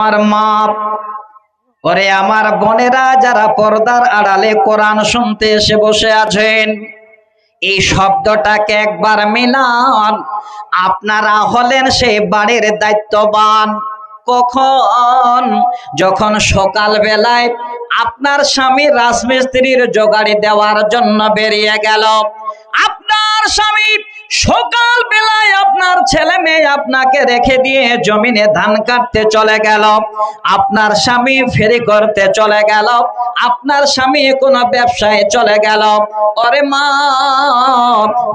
আমার মা, ওরে আমার বোনেরা যারা পর্দার আড়ালে কোরআন শুনতে এসে বসে আছেন, এই শব্দটাকে একবার মিলান। আপনারা হলেন সেই বাড়ির দায়িত্ববান। কখন? যখন সকাল বেলায় আপনার স্বামী রাজমিস্ত্রির জোগাড়ি দেওয়ার জন্য বেরিয়ে গেল, আপনার স্বামী সকাল বেলায় আপনার ছেলে মেয়ে আপনাকে রেখে দিয়ে জমিনে ধান কাটতে চলে গেল, আপনার স্বামী ফেরি করতে চলে গেল, আপনার স্বামী কোনো ব্যবসায় চলে গেল। ওরে মা,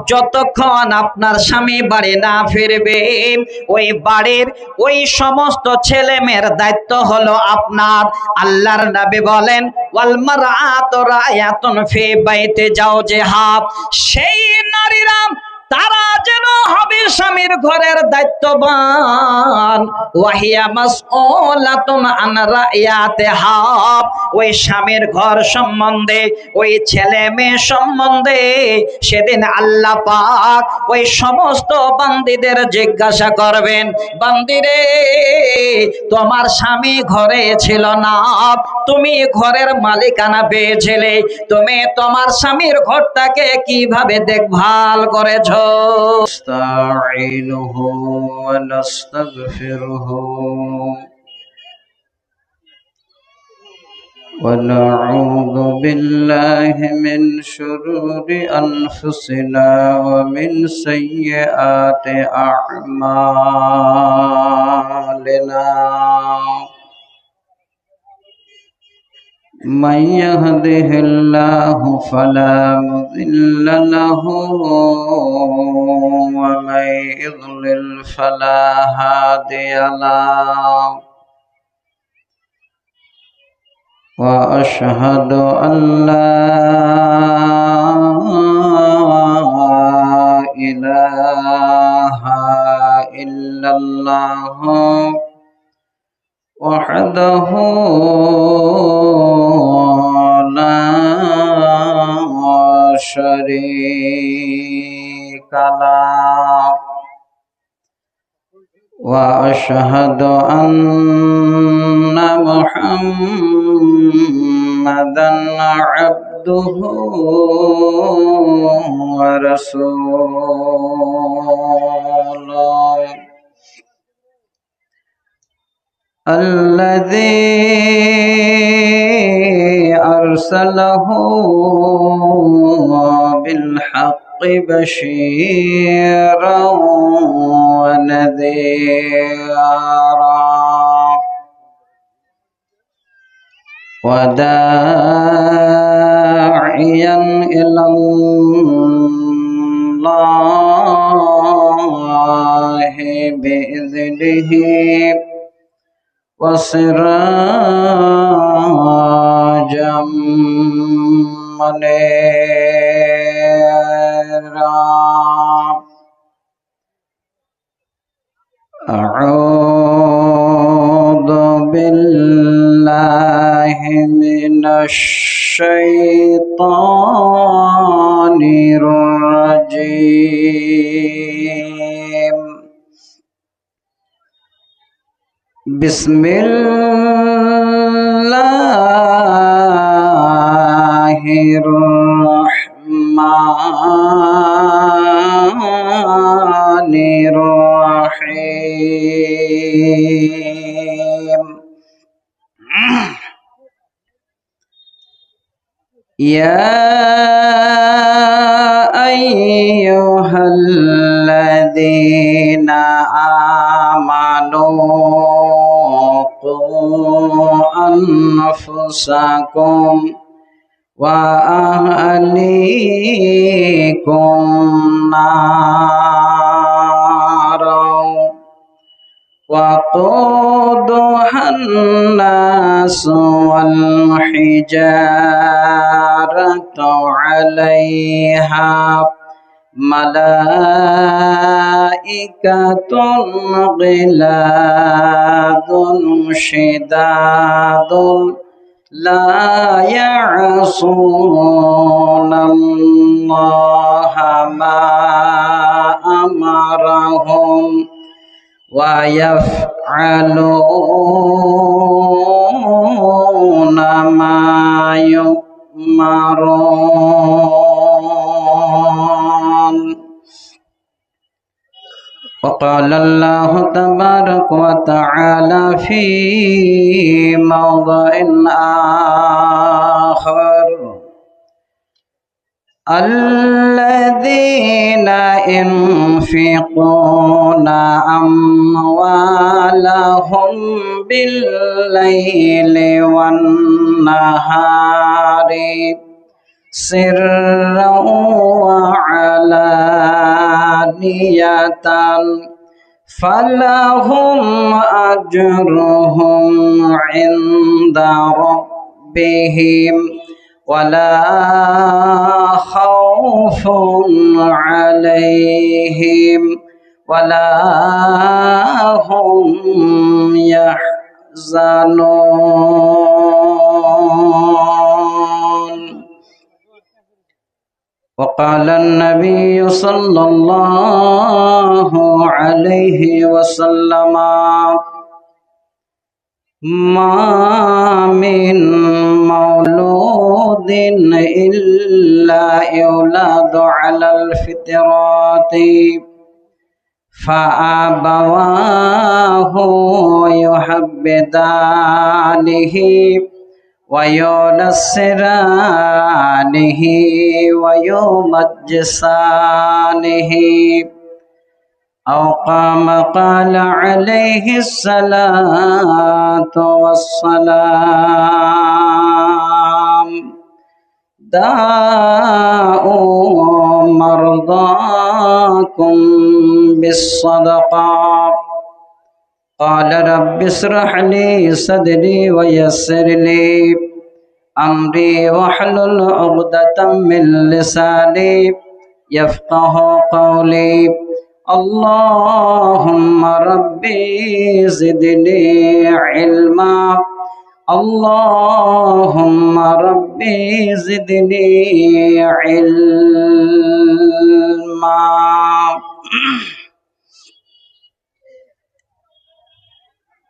যতক্ষণ আপনার স্বামী বাড়ি না ফিরবে, ওই বাড়ির ওই সমস্ত ছেলে মেয়ের দায়িত্ব হলো আপনার। আল্লাহর নবী বলেন, ওয়াল মারআতু রায়াতুন ফি বাইতি জাওজিহা, সেই নারীরা তারা যেন হবে স্বামীর ঘরের দায়িত্ববান। ওয়াহিয়া মাসউলাতুন আন রায়াতিহা, ওই স্বামীর ঘর সম্বন্ধে, ওই ছেলে মেয়ে সম্বন্ধে সেদিন আল্লাহ পাক ওই সমস্ত বান্দীদের জিজ্ঞাসা করবেন, বান্দীরে তোমার স্বামী ঘরে ছিল না, তুমি ঘরের মালিকানা পেয়েছিলে, তুমি তোমার স্বামীর ঘরটাকে কিভাবে দেখভাল করেছো? نستعينه ونستغفره ونعوذ بالله من شرور أنفسنا ومن سيئات أعمالنا. من يهده الله فلا مضل له ومن يضلل فلا هادي له. وأشهد أن لا إله إلا الله وحده لا شريك له. وأشهد أن محمدًا عبده ورسوله الذي أرسله بالحق بشيرا ونذيرا وداعيا إلى الله بإذنه وسراجا منيرا. أعوذ بالله من الشيطان الرجيم. بسم الله الرحمن الرحيم. يا أيها الذين آمنوا قوا أنفسكم وأهليكم نارا وقودها الناس والحجارة عليها ملائكة غلاظ شداد لا يعصون الله ما أمرهم ويفعلون يفعلون ما يؤمرون. وقال الله تبارك وتعالى في موضع آخر: الذين ينفقون أموالهم بالليل والنهار سرا وعلانية فلهم أجرهم عند ربهم ولا خوف عليهم ولا هم يحزنون. وقال النبي صلى الله عليه وسلم: ما من مولود إلا يولد على الفطرة فأبواه يحبدانه وينصرانه ويمجسانه أو كما قال عليه الصلاة والسلام: داءوا مرضاكم بالصدقة. قال رب اشرح لي صدري ويسر لي أمري واحلل عقدة من لساني يفقه قولي. اللهم ربي زدني علما. اللهم ربي زدني علما.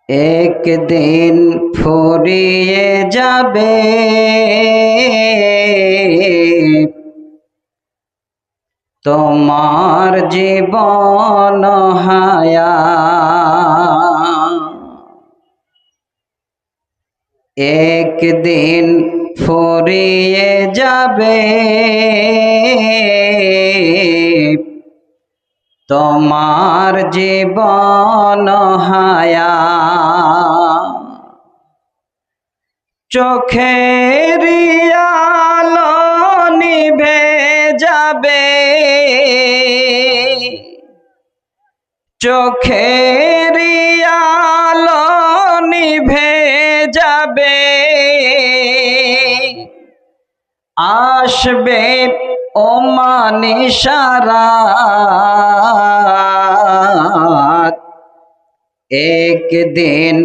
एक दिन ফুরিয়ে যাবে তোমার জীবন হায়াত, একদিন ফুরিয়ে যাবে তোমার জীবন হায়াত। চোখের আলো নিভে যাবে, চোখের আলো নিভে যাবে, আসবে ও মানিসারাত, একদিন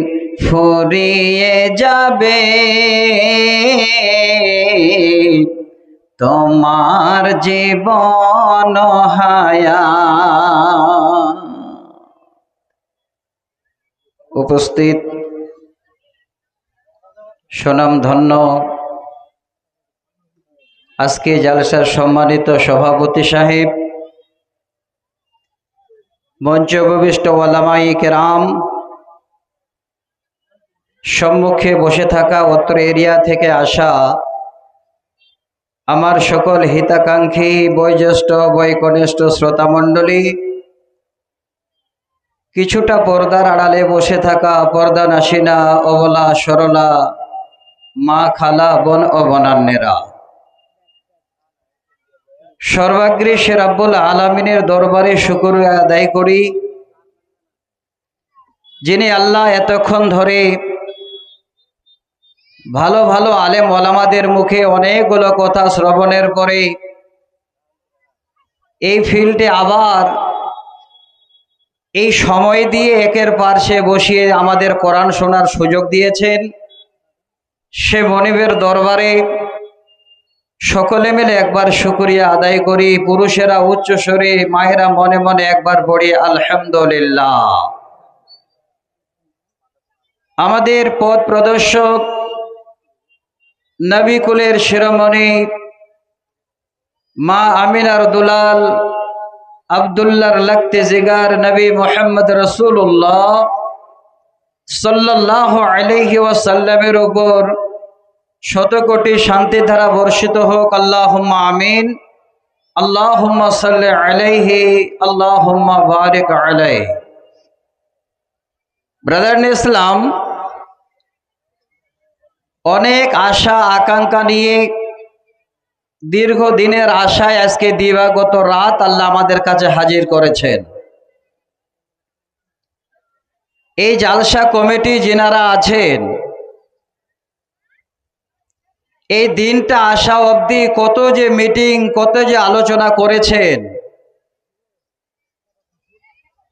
ফুরিয়ে যাবে তোমার জীবন হায়াত। উপস্থিত সুনামধন্য আজকে জালসার সম্মানিত সভাপতি সাহেব, মঞ্চে উপবিষ্ট ওলামায়ে কেরাম, সম্মুখে বসে থাকা উত্তর এরিয়া থেকে আসা আমার সকল হিতাকাঙ্ক্ষী বয়োজ্যেষ্ঠ বয়কনিষ্ঠ শ্রোতা মণ্ডলী, কিছুটা পর্দার আড়ালে বসে থাকা পর্দা নাসিনা অবলা সরলা মা খালা বোন ও বনান্নেরা, সর্বাগ্রে সে রাব্বুল আলামিনের দরবারে শুকরিয়া আদায় করি, যিনি আল্লাহ এতক্ষণ ধরে ভালো ভালো আলেম ওলামাদের মুখে অনেকগুলো কথা শ্রবণের পরে এই ফিল্ডে আবার এই সময় দিয়ে একের পার্শ্বে বসিয়ে আমাদের কোরআন শোনার সুযোগ দিয়েছেন। সে মনিবের দরবারে সকলে মিলে একবার শুকরিয়া আদায় করি। পুরুষেরা উচ্চ স্বরে, মায়েরা মনে মনে একবার পড়ি আলহামদুলিল্লাহ। আমাদের পথ প্রদর্শক নবী কুলের শিরোমণি মা আমিনার দুলাল আব্দুল্লাহর লখতে জিগার নবী মুহাম্মদ রাসূলুল্লাহ সাল্লাল্লাহু আলাইহি ওয়াসাল্লামের উপর শতকোটি শান্তি ধারা বর্ষিত হোক। আল্লাহুম্মা আমিন। আল্লাহুম্মা সাল্লি আলাইহি আল্লাহুম্মা বারিক আলাইহি। ব্রাদার ইন ইসলাম, অনেক আশা আকাঙ্ক্ষা নিয়ে দীর্ঘদিনের আশায় আজকে দিবাগত রাত আল্লাহ আমাদের কাছে হাজির করেছেন। এই জালসা কমিটি যিনারা আছেন, এই দিনটা আসা অবধি কত যে মিটিং, কত যে আলোচনা করেছেন,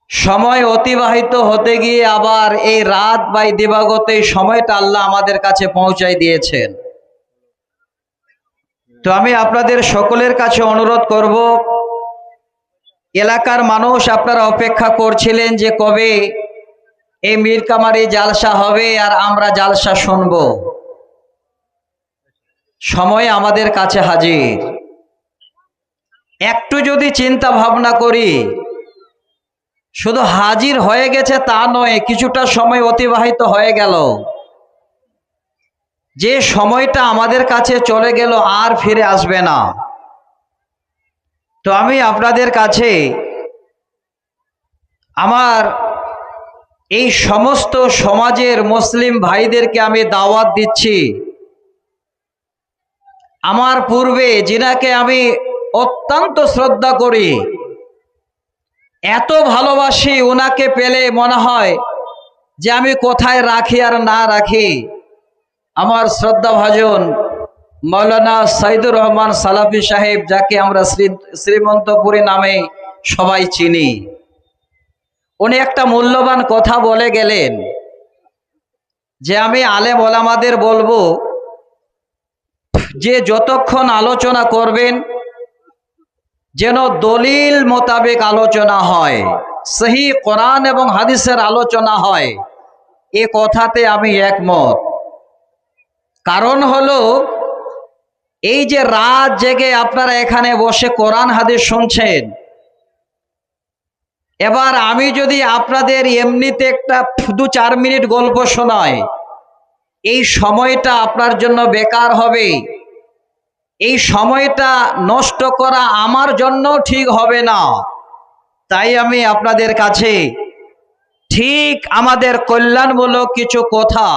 সময় অতিবাহিত হতে গিয়ে আবার এই রাত বা দিবাগত এই সময়টা আল্লাহ আমাদের কাছে পৌঁছাই দিয়েছেন। তো আমি আপনাদের সকলের কাছে অনুরোধ করব, এলাকার মানুষ আপনারা অপেক্ষা করছিলেন যে কবে এই মীরকামারি জালসা হবে আর আমরা জালসা শুনব। সময় আমাদের কাছে হাজির। একটু যদি চিন্তা ভাবনা করি, শুধু হাজির হয়ে গেছে তা নয়, কিছুটা সময় অতিবাহিত হয়ে গেল। যে সময়টা আমাদের কাছে চলে গেল আর ফিরে আসবে না। তো আমি আপনাদের কাছে আমার এই সমস্ত সমাজের মুসলিম ভাইদেরকে আমি দাওয়াত দিচ্ছি, আমার পূর্বে যিনাকে আমি অত্যন্ত শ্রদ্ধা করি, এত ভালোবাসি, ওনাকে পেলে মনে হয় যে আমি কোথায় রাখি আর না রাখি, আমার শ্রদ্ধাভাজন মৌলানা সাইদুর রহমান সালাফি সাহেব, যাকে আমরা শ্রীমন্তপুরী নামে সবাই চিনি। উনি একটা মূল্যবান কথা বলে গেলেন যে আমি আলেম ওলামাদের বলবো যে যতক্ষণ আলোচনা করবেন যেন দলিল মোতাবেক আলোচনা হয়, সহি কোরআন এবং হাদিসের আলোচনা হয়। এ কথাতে আমি একমত। কারণ হলো, এই যে রাত জেগে আপনারা এখানে বসে কোরআন হাদিস শুনছেন, এবার আমি যদি আপনাদের এমনিতে একটা 2-4 মিনিট গল্প শোনাই, এই সময়টা আপনার জন্য বেকার হবে। এই সময়টা নষ্ট করা আমার জন্য ঠিক হবে না। তাই আমি আপনাদের কাছে ঠিক আমাদের কল্যাণমূলক কিছু কথা,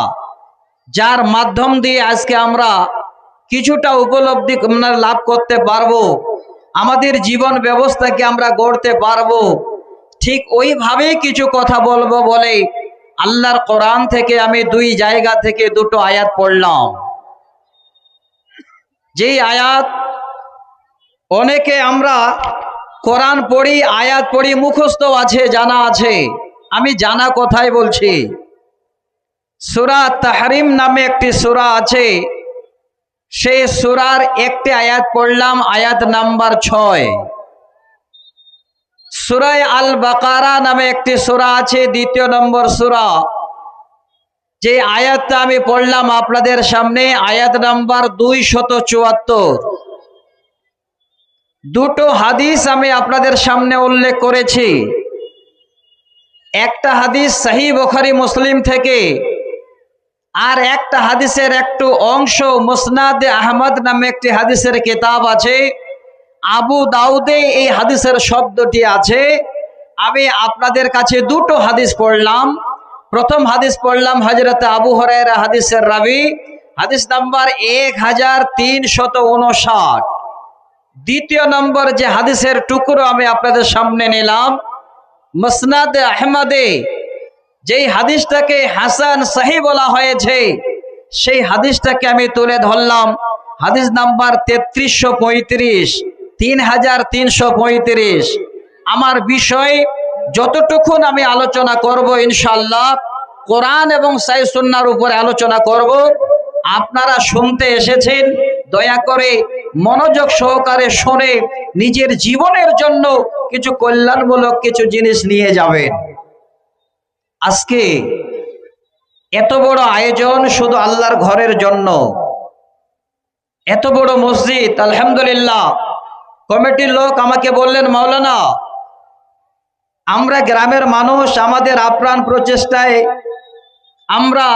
যার মাধ্যম দিয়ে আজকে আমরা কিছুটা উপলব্ধি লাভ করতে পারবো, আমাদের জীবন ব্যবস্থাকে আমরা গড়তে পারবো, ঠিক ওইভাবেই কিছু কথা বলবো বলে আল্লাহর কোরআন থেকে আমি 2 জায়গা থেকে 2টো আয়াত পড়লাম। যেই আয়াত অনেকে আমরা কোরআন পড়ি, আয়াত পড়ি, মুখস্থ আছে, জানা আছে। আমি জানা কথাই বলছি। সূরা তাহরিম নামে একটি সূরা আছে, সেই সূরার একটি আয়াত পড়লাম, আয়াত নাম্বার 6। সূরা আল বাকারা নামে একটি সূরা আছে, 2 নম্বর সূরা। যে আয়াতটা আমি পড়লাম আপনাদের সামনে, আয়াত নাম্বার 274। 2টো হাদিস আমি আপনাদের সামনে উল্লেখ করেছি। একটা হাদিস সহিহ বুখারী মুসলিম থেকে, আর একটা হাদিসের একটু অংশ মুসনাদে আহমদ নামে একটি হাদিসের কিতাব আছে, আবু দাউদে এই হাদিসের শব্দটি আছে। আমি আপনাদের কাছে 2টো হাদিস পড়লাম। প্রথম হাদিস পড়লাম হযরত আবু হুরায়রা হাদিসের রাবি, হাদিস নাম্বার 1359। দ্বিতীয় নম্বর যে হাদিসের টুকরো আমি আপনাদের সামনে নিলাম, মুসনাদে আহমদে যেই হাদিসটাকে হাসান সহিহ বলা হয়েছে, সেই হাদিসটাকে আমি তুলে ধরলাম। হাদিস নাম্বার 3335, 3335। আমার বিষয় যতটুকুন আমি আলোচনা করব ইনশাআল্লাহ কোরআন এবং সহিহ সুন্নাহর উপরে আলোচনা করব। আপনারা শুনতে এসেছেন, দয়া করে মনোযোগ সহকারে শুনে নিজের জীবনের জন্য কিছু কল্যাণমূলক কিছু জিনিস নিয়ে যাবেন। আজকে এত বড় আয়োজন শুধু আল্লাহর ঘরের জন্য, এত বড় মসজিদ। আলহামদুলিল্লাহ, কমিটির লোক আমাকে বললেন, মাওলানা আমরা গ্রামের মানুষ, আমাদের আপ্রাণ প্রচেষ্টায় আমরা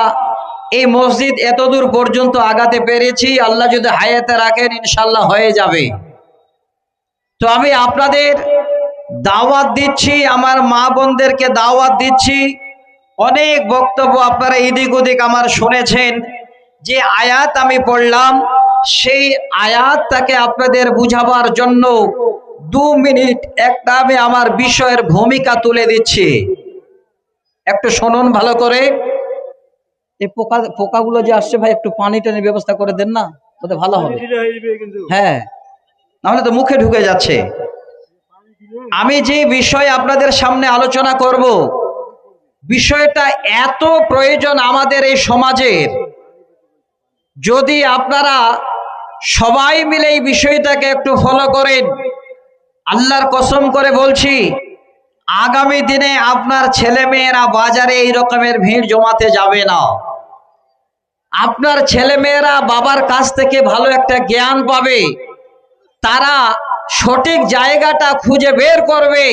এই মসজিদ এতদূর পর্যন্ত আগাতে পেরেছি, আল্লাহ যদি হায়াতে রাখেন ইনশাল্লাহ হয়ে যাবে। তো আমি আপনাদের দাওয়াত দিচ্ছি, আমার মা বোনদেরকে দাওয়াত দিচ্ছি। অনেক বক্তব্য আপনারা এদিক ওদিক আমার শুনেছেন, যে আয়াত আমি পড়লাম সেই আয়াতটাকে আপনাদের বুঝাবার জন্য 2 মিনিট একটা আমি আমার বিষয়ের ভূমিকা তুলে দিচ্ছি, একটু শুনুন ভালো করে। এই পোকাগুলো যে আসছে ভাই, একটু পানি টানির ব্যবস্থা করে দেন না, তাতে ভালো হবে। হ্যাঁ, নাহলে তো মুখে ঢুকে যাচ্ছে। আমি যে বিষয় আপনাদের সামনে আলোচনা করব, বিষয়টা এত প্রয়োজন আমাদের এই সমাজের। যদি আপনারা সবাই মিলে এই বিষয়টাকে একটু ফলো করেন, আল্লাহর কসম করে বলছি, আগামী দিনে আপনার ছেলে মেয়েরা বাজারে এই রকমের ভিড় জমাতে যাবে না। আপনার ছেলে মেয়েরা বাবার কাছ থেকে ভালো একটা জ্ঞান পাবে, তারা সঠিক জায়গাটা খুঁজে বের করবে,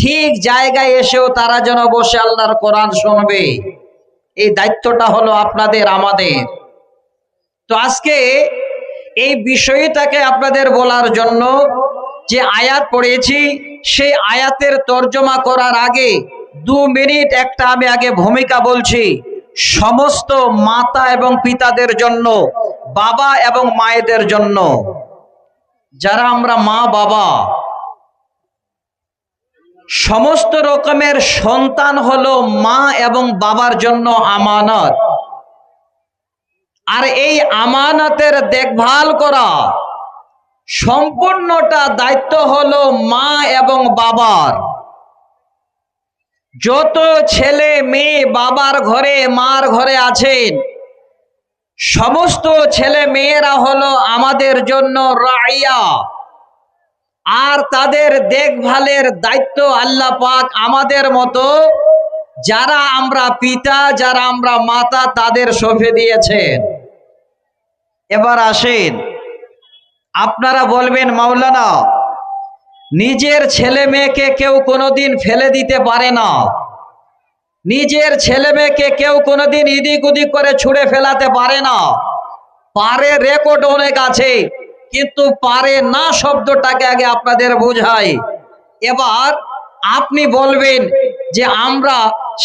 ঠিক জায়গায় এসেও তারা যেন বসে আল্লাহর কোরআন শুনবে। এই দায়িত্বটা হলো আপনাদের, আমাদের। তো আজকে এই বিষয়টাকে আপনাদের বলার জন্য যে আয়াত পড়েছি, সেই আয়াতের তর্জমা করার আগে 2 মিনিট একটা আমি আগে ভূমিকা বলছি, সমস্ত মাতা এবং পিতাদের জন্য, বাবা এবং মায়েদের জন্য। যারা আমরা মা বাবা, সমস্ত রকমের সন্তান হলো মা এবং বাবার জন্য আমানত। আর এই আমানতের দেখভাল করা সম্পূর্ণটা দায়িত্ব হলো মা এবং বাবার। যত ছেলে মেয়ে বাবার ঘরে মার ঘরে আছেন, সমস্ত ছেলে মেয়েরা হলো আমাদের জন্য রাইয়া। আর তাদের দেখভালের দায়িত্ব আল্লাহ পাক আমাদের মতো যারা আমরা পিতা, যারা আমরা মাতা, তাদের সঁপে দিয়েছেন। এবার আসেন, আপনারা বলবেন, মাওলানা নিজের ছেলে মেয়েকে কেউ কোনোদিন ফেলে দিতে পারে না, নিজের ছেলে মেয়েকে কেউ কোনোদিন এদিক ওদিক করে ছুঁড়ে ফেলাতে পারে না। পারে, রেকর্ড অনেক আছে, কিন্তু পারে না শব্দটাকে আগে আপনাদের বোঝাই। এবার আপনি বলবেন যে আমরা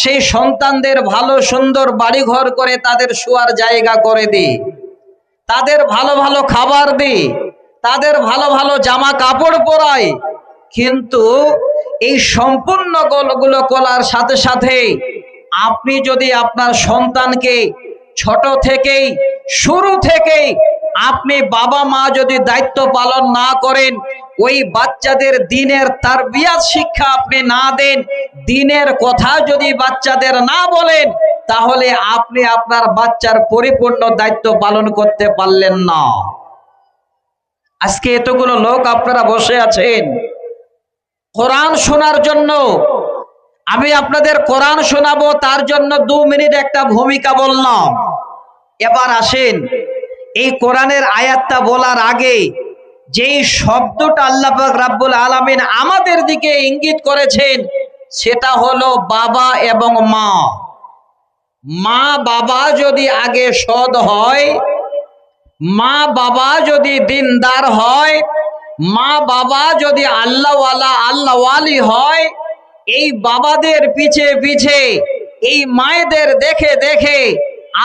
সেই সন্তানদের ভালো সুন্দর বাড়িঘর করে তাদের শোয়ার জায়গা করে দিই, তাদের ভালো ভালো খাবার দিই, তাদের ভালো ভালো জামা কাপড় পরাই, কিন্তু এই সম্পূর্ণ গোলগুলো করার সাথে সাথে আপনি যদি আপনার সন্তানকে ছোট থেকেই, শুরু থেকেই আপনি বাবা মা যদি দায়িত্ব পালন না করেন, ওই বাচ্চাদের দিনের তারবিয়াত শিক্ষা আপনি না দেন, দিনের কথা যদি বাচ্চাদের না বলেন, তাহলে আপনি আপনার বাচ্চার পরিপূর্ণ দায়িত্ব পালন করতে পারলেন না। আজকে এতগুলো লোক আপনারা বসে আছেন কোরআন শোনার জন্য। আমি আপনাদের কোরআন শোনাবো, তার জন্য 2 মিনিট একটা ভূমিকা বললাম। এবার আসেন, এই কোরআনের আয়াতটা বলার আগে যেই শব্দটা আল্লাহ পাক রাব্বুল আলামিন আমাদের দিকে ইঙ্গিত করেছেন, সেটা হলো বাবা এবং মা। মা বাবা যদি আগে সৎ হয়, মা বাবা যদি দিনদার হয়, মা বাবা যদি আল্লাহওয়ালা আল্লাহওয়ালি হয়, এই বাবাদের পিছে পিছে, এই মায়েদের দেখে দেখে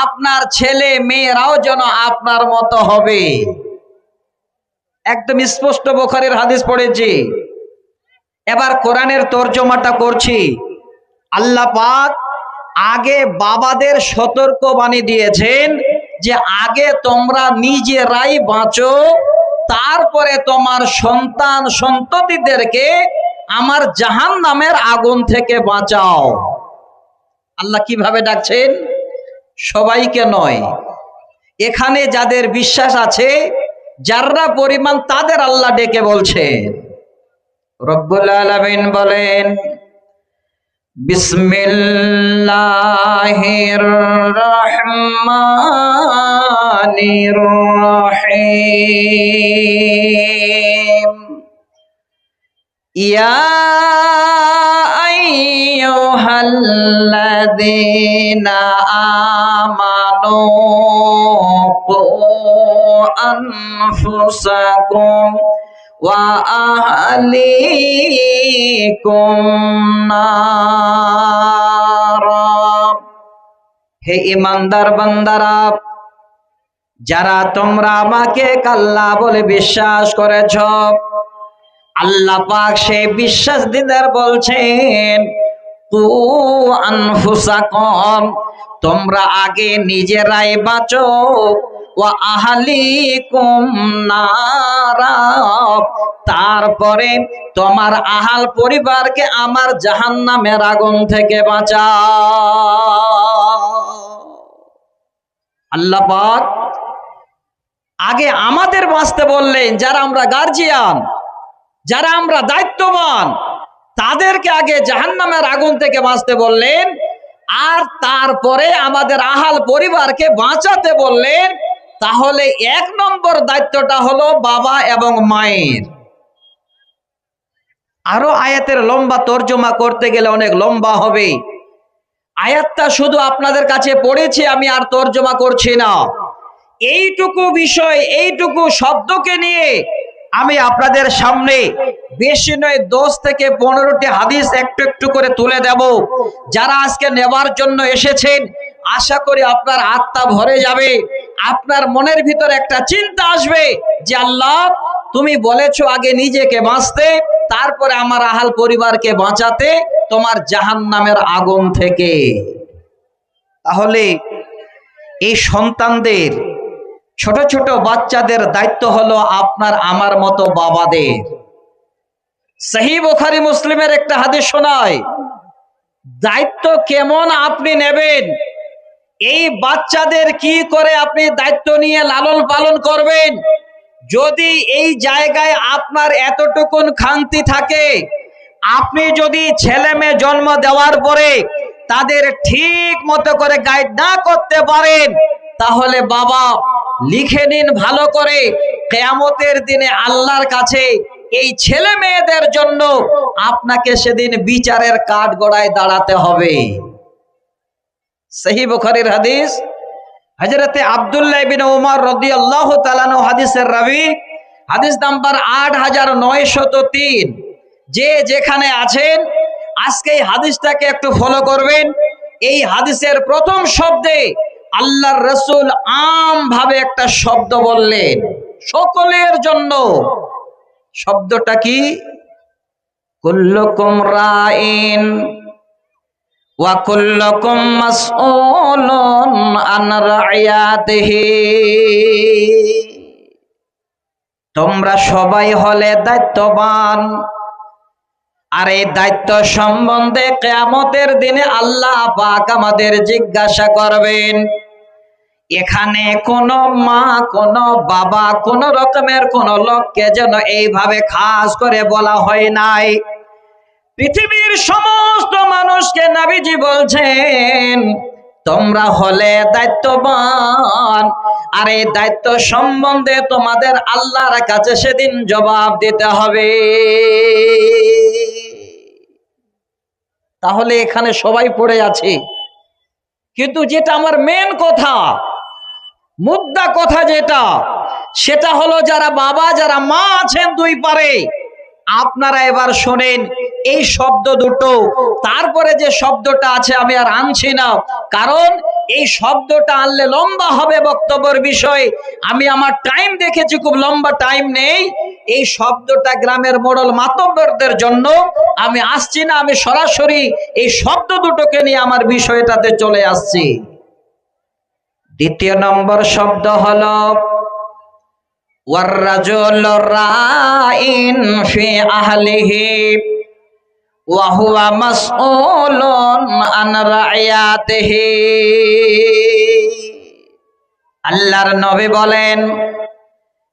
আপনার ছেলে মেয়েরাও যেন আপনার মতো হবে। একদম স্পষ্ট বুখারীর হাদিস পড়েছি। এবার কোরআনের তর্জমাটা করছি। আল্লাহ পাক আগে বাবাদের সতর্কবাণী দিয়েছেন যে আগে তোমরা নিজেরাই বাঁচো, তারপরে তোমার সন্তান সন্ততিদেরকে আমার জাহান্নামের আগুন থেকে বাঁচাও। আল্লাহ কিভাবে ডাকছেন? সবাইকে নয়, এখানে যাদের বিশ্বাস আছে যারা পরিমাণ, তাদের আল্লাহ ডেকে বলছে। রব্বুল আলামিন বলেন, বিসমিল্লাহ বিসমিল্লাহির রহমানির রহিম ইয়া আইয়ুহাল্লাযীনা আমানু কু আনফুসাকুম ওয়া আহলিকুম নারা। হে ঈমানদার বান্দারা, যারা তোমরা আমাকে আল্লাহ বলে বিশ্বাস করেছ, আল্লাহ পাক সেই বিশ্বাসীদের বলছেন কু আনফুসাকুম, তোমরা আগে নিজেরাই বাঁচো, ওয়া আহলিকুম নারা, তারপরে তোমার আহাল পরিবারকে আমার জাহান্নামের আগুন থেকে বাঁচাও। আল্লাহ পাক আগে আমাদের বাঁচতে বললেন, যারা আমরা গার্জিয়ান, যারা আমরা দায়িত্ববান, তাদেরকে আগে জাহান্নামের আগুন থেকে বাঁচতে বললেন, আর তারপরে আমাদের আহাল পরিবারকে বাঁচাতে বললেন। তাহলে এক নম্বর দায়িত্বটা হলো বাবা এবং মায়ের। আরো আয়াতের লম্বা তর্জমা করতে গেলে অনেক লম্বা হবে। আয়াতটা শুধু আপনাদের কাছে পড়েছি, আমি আর তর্জমা করছি না। এইটুকু বিষয়, এইটুকু শব্দকে নিয়ে আমি আপনাদের সামনে বেশি নয় 10 থেকে 15টি হাদিস একটু একটু করে তুলে দেব। যারা আজকে নেবার জন্য এসেছেন, আশা করি আপনার আত্মা ভরে যাবে, আপনার মনের ভিতর একটা চিন্তা আসবে যে আল্লাহ তুমি বলেছো আগে নিজেকে বাঁচতে, তারপরে আমার আহাল পরিবারকে বাঁচাতে তোমার জাহান্নামের আগুন থেকে। তাহলে এই সন্তানদের, ছোট ছোট বাচ্চাদের দায়িত্ব হলো আপনার আমার মতো বাবাদের। সহিহ বুখারী মুসলিমের একটা হাদিস শোনায়, দায়িত্ব কেমন আপনি নেবেন, এই বাচ্চাদের কি করে আপনি দায়িত্ব নিয়ে লালন পালন করবেন। যদি এই জায়গায় আপনার এতটুকুন খান্তি থাকে, আপনি যদি ছেলে মেয়ে জন্ম দেওয়ার পরে তাদের ঠিক মতো করে গাইড না করতে পারেন, তাহলে বাবা লিখে নিন ভালো করে, কিয়ামতের দিনে আল্লাহর কাছে এই ছেলে মেয়েদের জন্য আপনাকে সেদিন বিচারের কাঠগড়ায় দাঁড়াতে হবে। সহিহ বুখারীর হাদিস, হযরতে আব্দুল্লাহ ইবনে উমর রাদিয়াল্লাহু তাআলা আনহু হাদিসের রাবী, হাদিস নাম্বার 8903। যে যেখানে আছেন আজকে এই হাদিসটাকে একটু ফলো করবেন। এই হাদিসের প্রথম শব্দে আল্লাহর রাসূল আম ভাবে একটা শব্দ বললেন সকলের জন্য। শব্দটা কি? কুল্লুকুম রাইন ওয়া কুল্লুকুম মাসউলুন আন রাইয়াতিহি, তোমরা সবাই হলে দায়িত্ববান, আর এই দায়িত্ব সম্বন্ধে কিয়ামতের দিনে আল্লাহ পাক আমাদের জিজ্ঞাসা করবেন। এখানে কোনো মা, কোনো বাবা, কোনো রকমের কোনো লোককে যেন এইভাবে খাস করে বলা হয় নাই। পৃথিবীর সমস্ত মানুষকে নবীজি বলছেন তোমরা হলে দায়িত্ববান, আর এই দায়িত্ব সম্বন্ধে তোমাদের আল্লাহর কাছে সেদিন জবাব দিতে হবে। তাহলে এখানে সবাই পড়ে আছে, কিন্তু যেটা আমার মেন কথা, মুদ্রা কথা যেটা, সেটা হলো যারা বাবা, যারা মা আছেন দুই পারে, আপনারা এবার শোনেন এই শব্দ দুটো। তারপরে যে শব্দটা আছে আমি আর আনছি না, কারণ এই শব্দটা আনলে লম্বা হবে বক্তব্যের বিষয়। আমি আমার টাইম দেখেছি, খুব লম্বা টাইম নেই। এই শব্দটা গ্রামের মোড়ল মাতব্বরদের জন্য আমি আসছি না, আমি সরাসরি এই শব্দ দুটোকে নিয়ে আমার বিষয়টাতে চলে আসছি। দ্বিতীয় নম্বর শব্দ হলো ওয়ার-রাজুলু রাইন ফি আহলিহি ওয়া হুয়া মাসউলুন আন রাইয়াতিহি। আল্লাহর নবী বলেন,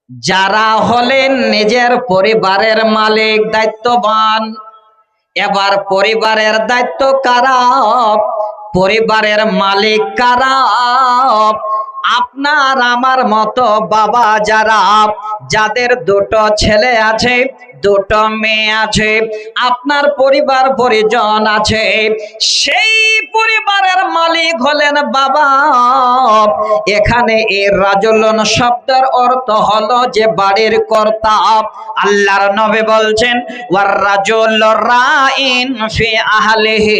যারা হলেন নিজের পরিবারের মালিক, দায়িত্ববান, এবার পরিবারের দায়িত্ব কারা? পরিবারের মালিক কারা? আপনার আমার মতো বাবা যারা, যাদের দুটো ছেলে আছে, দুটো মেয়ে আছে, আপনার পরিবার পরিজন আছে, সেই পরিবারের মালিক হলেন বাবা। এখানে এই রাজুলুন শব্দের অর্থ হলো যে বাড়ির কর্তা। আল্লাহর নবী বলছেন, ওয়ার রাজুল রাইন ফি আহলিহি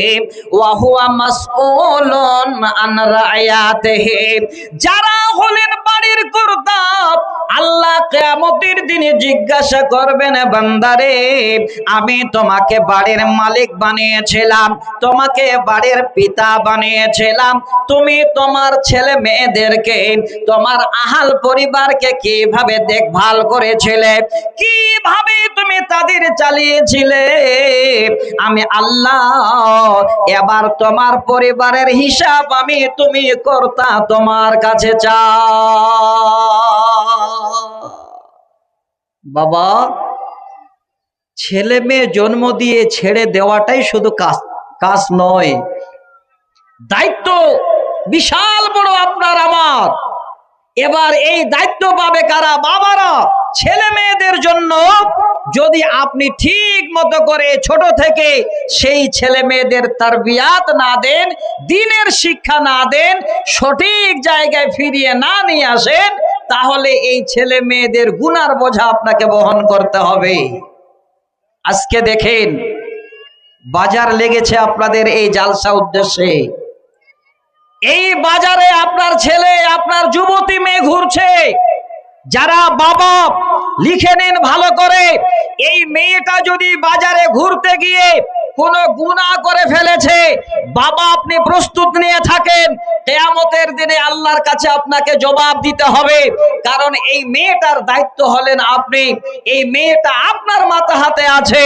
ওয়া হুয়া মাসউলুন আন রায়াতিহি। যারা হলেন বাড়ির কর্তা, আল্লাহ কিয়ামতের দিনে জিজ্ঞাসা করবেন, বান্দারে আমি তোমাকে বাড়ির মালিক বানিয়েছিলাম, তোমাকে বাড়ির পিতা বানিয়েছিলাম, তুমি তোমার ছেলে মেয়েদেরকে, তোমার আহাল পরিবারকে কিভাবে দেখভাল করেছিলে, কিভাবে তুমি তাদের চালিয়েছিলে? আমি আল্লাহ এবার তোমার পরিবারের হিসাব আমি তুমি কর্তা তোমার কাছে বাবা। ছেলে মেয়ে জন্ম দিয়ে ছেড়ে দেওয়াটাই শুধু কাজ নয়, দায়িত্ব বিশাল বড় আপনার আমার। এবার এই দায়িত্ব পাবে কারা? বাবারা। ছেলে মেয়েদের জন্য যদি আপনি ঠিক মতো করে ছোট থেকে সেই ছেলে মেয়েদের তারবিয়াত না দেন, দ্বীনের শিক্ষা না দেন, সঠিক জায়গায় ফিরিয়ে না নিয়ে আসেন, তাহলে এই ছেলে মেয়েদের গুনার বোঝা আপনাকে বহন করতে হবে। আজকে দেখেন বাজার লেগেছে আপনাদের এই জালসা উদ্দেশ্যে, এই বাজারে আপনার ছেলে, আপনার যুবতী মেয়ে ঘুরছে। যারা বাবা লিখে নিন ভালো করে, এই মেয়েটা যদি বাজারে ঘুরতে গিয়ে কোনো গুনাহ করে ফেলেছে, বাবা আপনি প্রস্তুত নিয়ে থাকেন, কিয়ামতের দিনে আল্লাহর কাছে আপনাকে জবাব দিতে হবে। কারণ এই মেয়েটার দায়িত্ব হলেন আপনি, এই মেয়েটা আপনার মাথা হাতে আছে।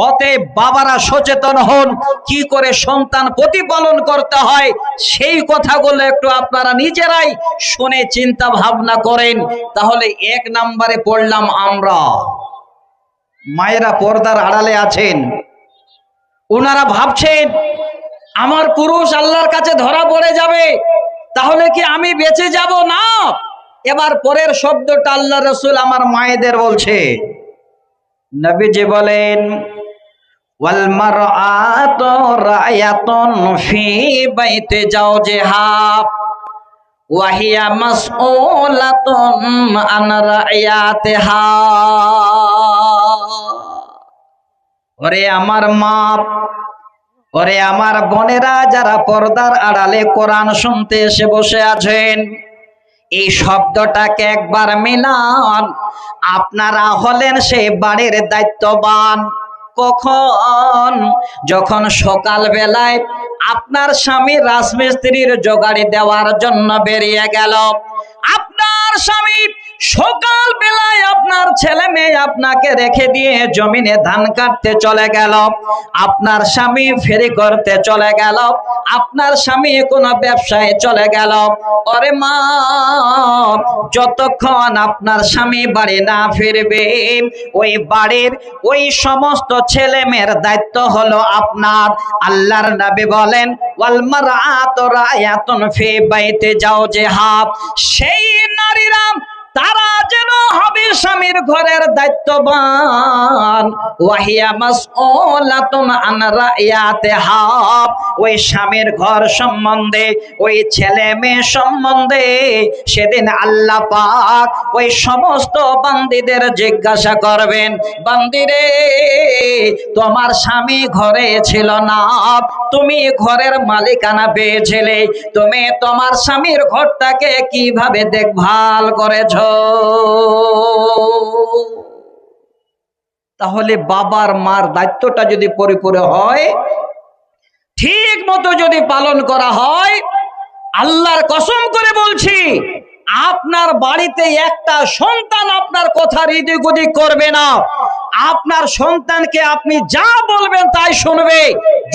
অতএব বাবারা সচেতন হন, কি করে সন্তান প্রতিপালন করতে হয় সেই কথাগুলো একটু আপনারা নিজেরাই শুনে চিন্তা ভাবনা করেন। তাহলে এক নম্বরে পড়লাম আমরা। মায়েরা পর্দার আড়ালে আছেন, ওনারা ভাবছেন আমার পুরুষ আল্লাহর কাছে ধরা পড়ে যাবে, তাহলে কি আমি বেঁচে যাব? না। এবার পরের শব্দটা আল্লাহ রাসূল আমার মায়েদের বলছে। নবীজি বলেন, ওয়াল মারআতু রায়াতুন ফি বাইতি জাওজিহা ওয়া হিয়া মাসউলাতুন আন রায়াতিহা। ওরে আমার মা, ওরে আমার বোনেরা যারা পর্দার আড়ালে কোরআন শুনতে এসে বসে আছেন, এই শব্দটাকে একবার মিলান। আপনারা হলেন সেই বাড়ির দায়িত্ববান। কখন? যখন সকাল বেলায় আপনার স্বামী রাজমিস্ত্রির জোগাড়ি দেওয়ার জন্য বেরিয়ে গেল, আপনার স্বামী সকাল বেলায় আপনার ছেলে মেয়ে আপনাকে রেখে দিয়ে জমিনে ধান কাটতে চলে গেল, আপনার স্বামী ফেরি করতে চলে গেল, আপনার স্বামী কোনো ব্যবসায় চলে গেল। ওরে মা, যতক্ষণ আপনার স্বামী বাড়ি না ফিরবে, ওই বাড়ির ওই সমস্ত ছেলে মেয়ের দায়িত্ব হলো আপনার। আল্লাহর নবী বলেন, ওয়াল মারআতু রায়াতুন ফি বাইতি জাওজিহা। সেই নারীরা তারা যেন হবে স্বামীর ঘরের দায়িত্ববান। ওয়াহিয়া মাসউলাতুন আন রায়াতিহা। ওই স্বামীর ঘর সম্বন্ধে, ওই ছেলে মেয়ে সম্বন্ধে সেদিন আল্লাহ পাক ওই সমস্ত বান্দীদের জিজ্ঞাসা করবেন, বান্দীরে তোমার স্বামী ঘরে ছিল না, তুমি ঘরের মালিকানা পেয়েছিলে, তুমি তোমার স্বামীর ঘরটাকে কিভাবে দেখভাল করেছো? তাহলে বাবার মার দায়িত্বটা যদি পরিপূর্ণ হয়, ঠিক মতো যদি পালন করা হয়, আল্লাহর কসম করে বলছি, আপনার বাড়িতে একটা সন্তান আপনার কথার এদিক ওদিক করবে না। আপনার সন্তানকে আপনি যা বলবেন তাই শুনবে।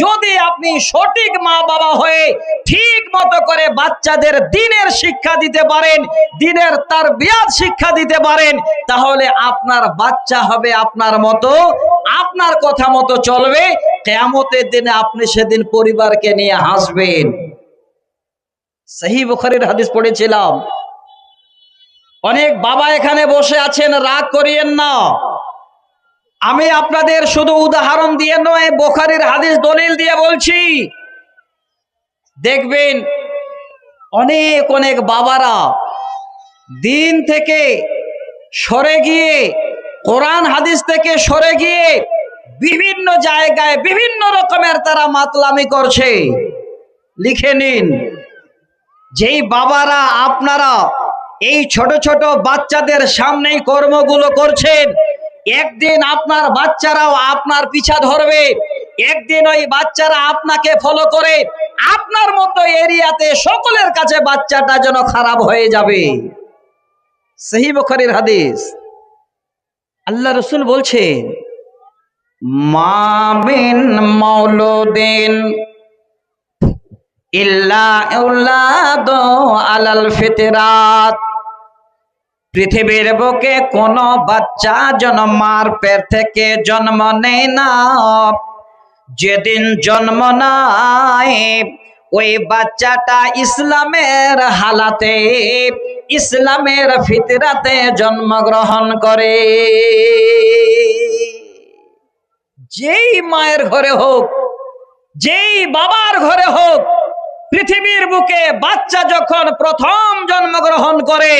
যদি আপনি সঠিক মা বাবা হয়ে ঠিক মতো করে বাচ্চাদের দ্বীনের শিক্ষা দিতে পারেন, দ্বীনের তারবিয়াত শিক্ষা দিতে পারেন, তাহলে আপনার বাচ্চা হবে আপনার মতো, আপনার কথা মতো চলবে, কিয়ামতের দিনে আপনি সেদিন পরিবারকে নিয়ে হাসবেন। সহিহ বুখারীর হাদিস পড়েছিলাম। অনেক বাবা এখানে বসে আছেন, রাগ করিয়েন না। আমি আপনাদের শুধু উদাহরণ দিয়ে নয়, বুখারীর হাদিস দলিল দিয়ে বলছি। দেখবেন অনেক অনেক বাবারা দিন থেকে সরে গিয়ে, কোরআন হাদিস থেকে সরে গিয়ে বিভিন্ন জায়গায় বিভিন্ন রকমের তারা মাতলামি করছে। লিখে নিন, যেই বাবারা আপনারা এই ছোট ছোট বাচ্চাদের সামনেই কর্মগুলো করছেন, একদিন আপনার বাচ্চারাও আপনার পিছা ধরবে। একদিন ওই বাচ্চারা আপনাকে ফলো করে আপনার মতো এরিয়াতে সকলের কাছে বাচ্চাটা যেন খারাপ হয়ে যাবে। সহিহ বুখারীর হাদিস। আল্লাহ রাসূল বলছেন, মা মিন মাউলুদিন ইল্লা ইউলাদু আলাল ফিতরাত। পৃথিবীর বুকে কোন বাচ্চা জন্মার পেট থেকে জন্ম নেয় না, যেদিন জন্ম নেয় ওই বাচ্চাটা ইসলামের হালাতে, ইসলামের ফিতরাতে জন্মগ্রহণ করে। যেই মায়ের ঘরে হোক, যেই বাবার ঘরে হোক, পৃথিবীর বুকে বাচ্চা যখন প্রথম জন্মগ্রহণ করে,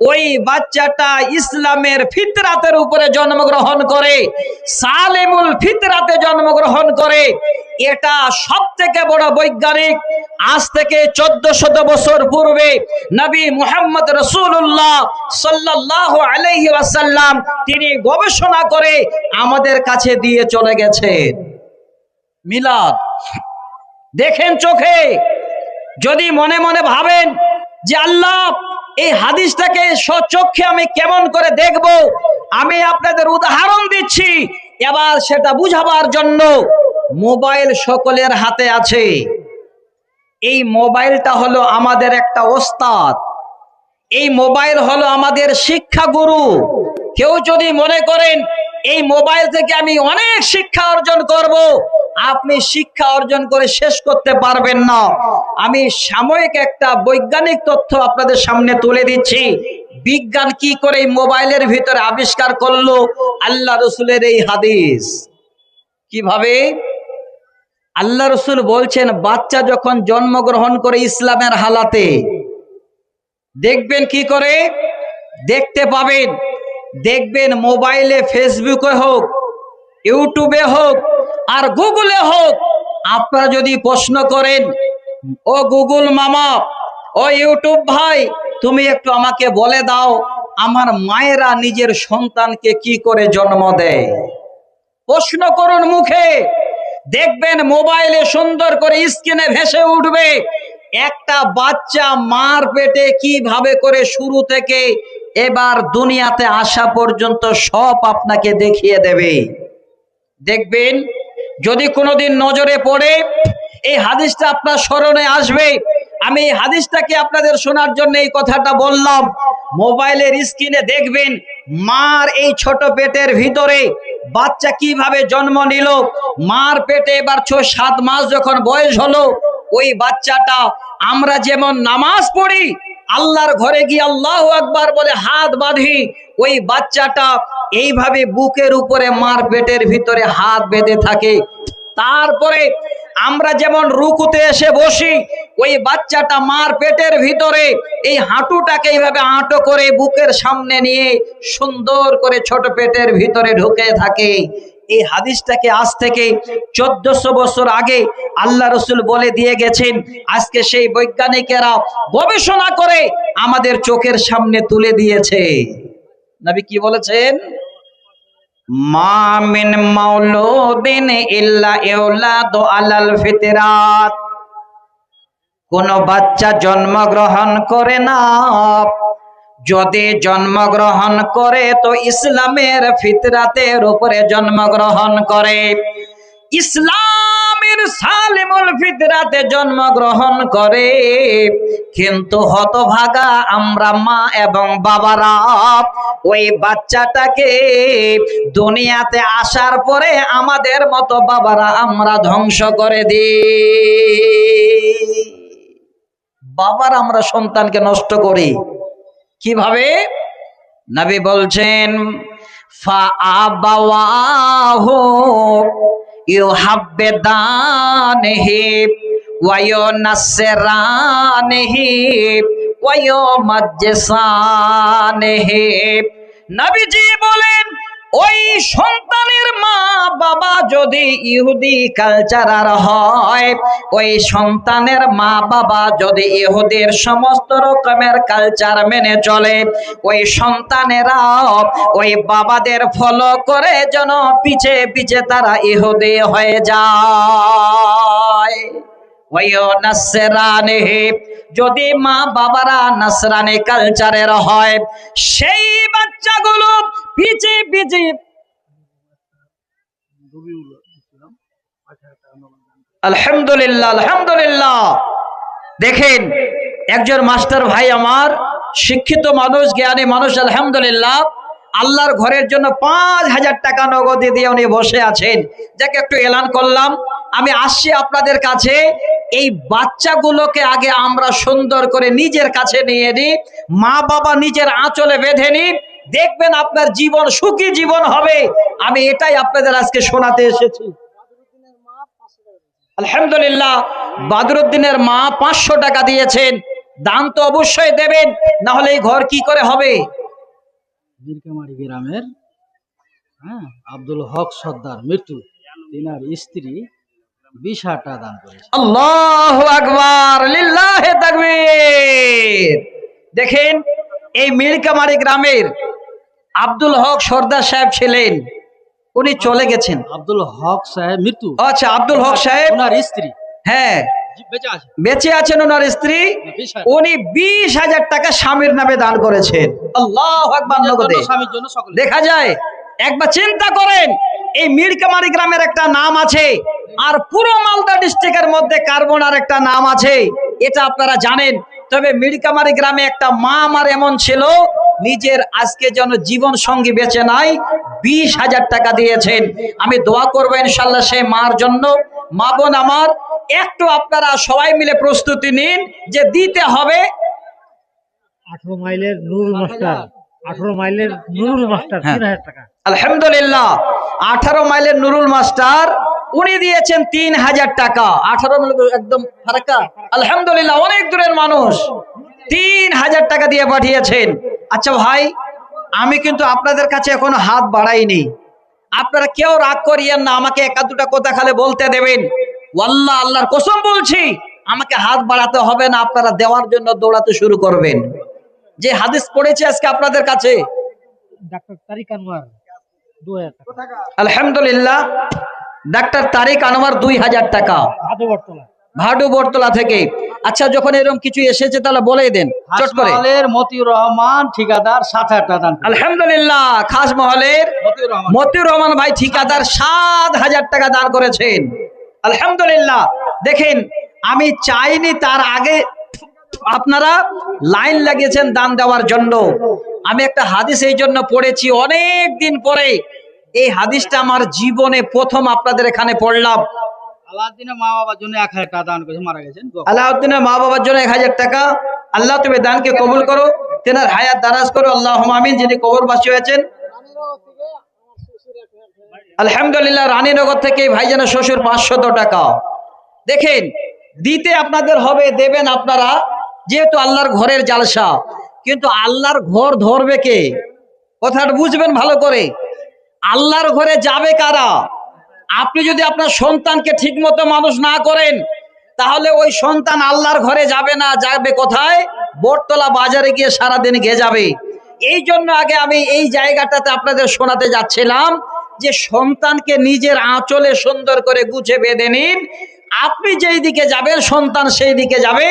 ওই বাচ্চাটা ইসলামের ফিতরাতের উপরে জন্মগ্রহণ করে, সালেমুল ফিতরাতে জন্মগ্রহণ করে। এটা সব থেকে বড় বৈজ্ঞানিক। আজ থেকে 1400 বছর পূর্বে নবী মুহাম্মদ রাসূলুল্লাহ সাল্লাল্লাহু আলাইহি ওয়াসাল্লাম তিনি গবেষণা করে আমাদের কাছে দিয়ে চলে গেছেন। মিলাদ দেখেন চোখে। যদি মনে মনে ভাবেন যে আল্লাহ এই হাদিসটাকে স্বচক্ষে আমি কেমন করে দেখব, আমি আপনাদের উদাহরণ দিচ্ছি। এবার সেটা বুঝাবার জন্য মোবাইল সকলের হাতে আছে। এই মোবাইলটা হলো আমাদের একটা ওস্তাদ, এই মোবাইল হলো আমাদের শিক্ষা গুরু। কেউ যদি মনে করেন এই মোবাইল থেকে আমি অনেক শিক্ষা অর্জন করব, আপনি শিক্ষা অর্জন করে শেষ করতে পারবেন না। আমি সাময়িক একটা বৈজ্ঞানিক তথ্য আপনাদের সামনে তুলে দিচ্ছি। বিজ্ঞান কি করে এই মোবাইলের ভিতরে আবিষ্কার করলো আল্লাহ রসুলের এই হাদিস। কিভাবে? আল্লাহ রসুল বলছেন, বাচ্চা যখন জন্মগ্রহণ করে ইসলামের হালাতে, দেখবেন কি করে দেখতে পাবেন। দেখবেন মোবাইলে, ফেসবুকে হোক, ইউটিউবে হোক, আর গুগলে হোক, আপনারা যদি প্রশ্ন করেন, ও গুগল মামা, ও ইউটিউব ভাই, তুমি একটু আমাকে বলে দাও আমার মায়েরা নিজের সন্তানকে কি করে জন্ম দেয়। প্রশ্ন করুন মুখে, দেখবেন মোবাইলে সুন্দর করে স্ক্রিনে ভেসে উঠবে একটা বাচ্চা মার পেটে কিভাবে করে শুরু থেকে এবার দুনিয়াতে আসা পর্যন্ত সব আপনাকে দেখিয়ে দেবে। দেখবেন যদি কোনোদিন নজরে পড়ে এই হাদিসটা আপনার স্মরণে আসবে। আমি এই হাদিসটাকে আপনাদের শোনার জন্য এই কথাটা বললাম। মোবাইলের স্ক্রিনে দেখবেন মার এই ছোট পেটের ভিতরে বাচ্চা কিভাবে জন্ম নিল। মার পেটে এবার 6-7 মাস যখন বয়স হলো, ওই বাচ্চাটা আমরা যেমন নামাজ পড়ি, আল্লাহর ঘরে গিয়ে আল্লাহু আকবার বলে হাত বাঁধি, ওই বাচ্চাটা এইভাবে বুকের উপরে মার পেটের ভিতরে হাত বেঁধে থাকে। তারপরে আমরা যেমন রুকুতে এসে বসি, ওই বাচ্চাটা মার পেটের ভিতরে এই হাঁটুটাকে এইভাবে আঁটো করে বুকের সামনে নিয়ে সুন্দর করে ছোট পেটের ভিতরে ঢুকে থাকে। এই হাদিসটাকে আজ থেকে 1400 বছর আগে আল্লাহ রসুল বলে দিয়ে গেছেন। আজকে সেই বৈজ্ঞানিকেরা গবেষণা করে আমাদের চোখের সামনে তুলে দিয়েছে। নবী কি বলেছেন? মা মিন মাউলুদিন ইল্লা ইউলাদু আলাল ফিতরাত। কোন বাচ্চা জন্মগ্রহণ করে না, যদি জন্মগ্রহণ করে তো ইসলামের ফিতরাতের উপরে জন্মগ্রহণ করে। ইসলামের নবীর সালিমুল ফিতরাতে জন্মগ্রহণ করে, কিন্তু হতভাগা আমরা মা এবং বাবারা ওই বাচ্চাটাকে দুনিয়াতে আসার পরে আমাদের মতো বাবারা আমরা ধ্বংস করে দিই। বাবার আমরা সন্তানকে নষ্ট করি কিভাবে? নবী বলছেন ফা আবাওয়াহু ইউহাব্বিদানিহি ওয়া ইউনাসসিরানিহি ওয়া ইউমাজ্জিসানিহি। নবীজি বলেন ওই সন্তানের মা বাবা যদি ইহুদি কালচারার হয়, ওই সন্তানের মা বাবা যদি ইহুদির সমস্ত রকমের কালচার মেনে চলে, ওই সন্তানেরা ওই বাবাদের ফলো করে যেন পিছে পিছে তারা ইহুদি হয়ে যায়। যদি মা বাবারা নাসরানি কালচারের হয়, সেই বাচ্চাগুলো পিছে পিছে আলহামদুলিল্লাহ আলহামদুলিল্লাহ। দেখেন একজন মাস্টার ভাই আমার, শিক্ষিত মানুষ, জ্ঞানী মানুষ, আলহামদুলিল্লাহ, আল্লাহর ঘরের জন্য 5,000 টাকা নগদে দিয়ে উনি বসে আছেন, যাকে একটু এলান করলাম। আমি আসছি আপনাদের কাছে, এই বাচ্চাগুলোকে আগে আমরা সুন্দর করে নিজের কাছে নিয়ে নিই, মা বাবা নিজের আঁচলে বেঁধে নিই, দেখবেন আপনার জীবন সুখী জীবন হবে। আমি এটাই আপনাদের আজকে শোনাতে এসেছি। আলহামদুলিল্লাহ, বাদরুদ্দিনের মা 500 টাকা দিয়েছেন। দান তো অবশ্যই দেবেন, না হলে এই ঘর কি করে হবে? মিরকামারি গ্রামের আব্দুল হক সর্দার মৃত্যু, তিনার স্ত্রী 20,000 টাকা দান করেছে। আল্লাহু আকবার, লিল্লাহে তাকবীর। দেখেন এই মিরকামারি গ্রামের আব্দুল হক সর্দার সাহেব ছিলেন, উনি চলে গেছেন। আব্দুল হক সাহেব মৃত্যু। আচ্ছা, আব্দুল হক সাহেব, ওনার স্ত্রী হ্যাঁ বেঁচে আছে। বেঁচে আছেন ওনার স্ত্রী। 20,000 উনি 20,000 টাকা স্বামীর নামে দান করেছেন। আল্লাহু আকবার। নগদে স্বামীর জন্য সকলে দেখা যায়। একবার চিন্তা করেন, এই মিরকামারি গ্রামের একটা নাম আছে, আর পুরো মালদা ডিস্ট্রিক্টের মধ্যে কার্বনার একটা নাম আছে, এটা আপনারা জানেন। তবে মিরকামারি গ্রামে একটা মা আমার এমন ছিল, নিজের আজকে যেন জীবন সঙ্গী বেঁচে নাই, 20,000 টাকা দিয়েছেন। আমি দোয়া করবো ইনশাল্লাহ সেই মার জন্য। মা বোন আমার, একটু আপনারা সবাই মিলে প্রস্তুতি নিন যে দিতে হবে। 18 মাইলের নুরুল মাস্টার, 18 মাইলের নুরুল মাস্টার 3,000 টাকা। আলহামদুলিল্লাহ, 18 মাইলের নুরুল মাস্টার উনি দিয়েছেন 3,000 টাকা। 18 মাইল একদম ফারাক্কা। আলহামদুলিল্লাহ, অনেক দূরের মানুষ 3,000 টাকা দিয়ে পাঠিয়েছেন। আচ্ছা ভাই, আমি কিন্তু আপনাদের কাছে এখনো হাত বাড়াইনি, আপনারা কেউ রাগ করিয়েন না, আমাকে একা দুটা কথা খালি বলতে দেবেন। ওয়াল্লাহ, আল্লাহর কসম বলছি, আমাকে হাত বাড়াতে হবে না, আপনারা দেওয়ার জন্য দৌড়াতে শুরু করবেন। যে হাদিস পড়েছে আজকে আপনাদের কাছে, ডাক্তার তারিক আনোয়ার 2,000 টাকা। আলহামদুলিল্লাহ, ডাক্তার তারিক আনোয়ার 2,000 টাকা ভাডু বটতলা থেকে। আচ্ছা, যখন এরকম কিছু এসেছে তাহলে বলেই দেন চট করে। হাসপাতালের মতিউর রহমান ঠিকাদার 7,000 টাকা দান করেছে। আলহামদুলিল্লাহ, খাস মহলের মতিউর রহমান ভাই ঠিকাদার 7,000 টাকা দান করেছেন। আলহামদুলিল্লাহ। দেখেন, আমি চাইনি, তার আগে আপনারা লাইন লাগিয়েছেন দান দেওয়ার জন্য। আমি একটা হাদিস এই জন্য পড়েছি অনেক দিন পরে, এই হাদিসটা আমার জীবনে প্রথম আপনাদের এখানে পড়লাম। আলাউদ্দিনের মা বাবার জন্য 1,000 টাকা দান করেছে, মারা গেছেন। আলাউদ্দিনের মা বাবার জন্য 1,000 টাকা। আল্লাহ তুমি দানকে কবুল করো, তেনার হায়াত দারাজ করো, আল্লাহুম্মা আমিন। যিনি কবরবাসী হয়েছেন, আলহামদুলিল্লাহ, রানীনগর থেকে ভাইজানের শ্বশুর 500 টাকা। দেখেন, দিতে আপনাদের হবে, দেবেন আপনারা, যেহেতু আল্লাহর ঘরের জালসা। কিন্তু আল্লাহর ঘর ধরবে কে? কথাটা বুঝবেন ভালো করে। আল্লাহর ঘরে যাবে কারা? আপনি যদি আপনার সন্তানকে ঠিক মতো মানুষ না করেন, তাহলে ওই সন্তান আল্লাহর ঘরে যাবে না, যাবে কোথায়? বটতলা বাজারে গিয়ে সারাদিন গিয়ে যাবে। এই জন্য আগে আমি এই জায়গাটাতে আপনাদের শোনাতে যাচ্ছিলাম যে সন্তানকে নিজের আঁচলে সুন্দর করে গুছে বেঁধে নিন। আপনি যেই দিকে যাবেন সন্তান সেই দিকে যাবে।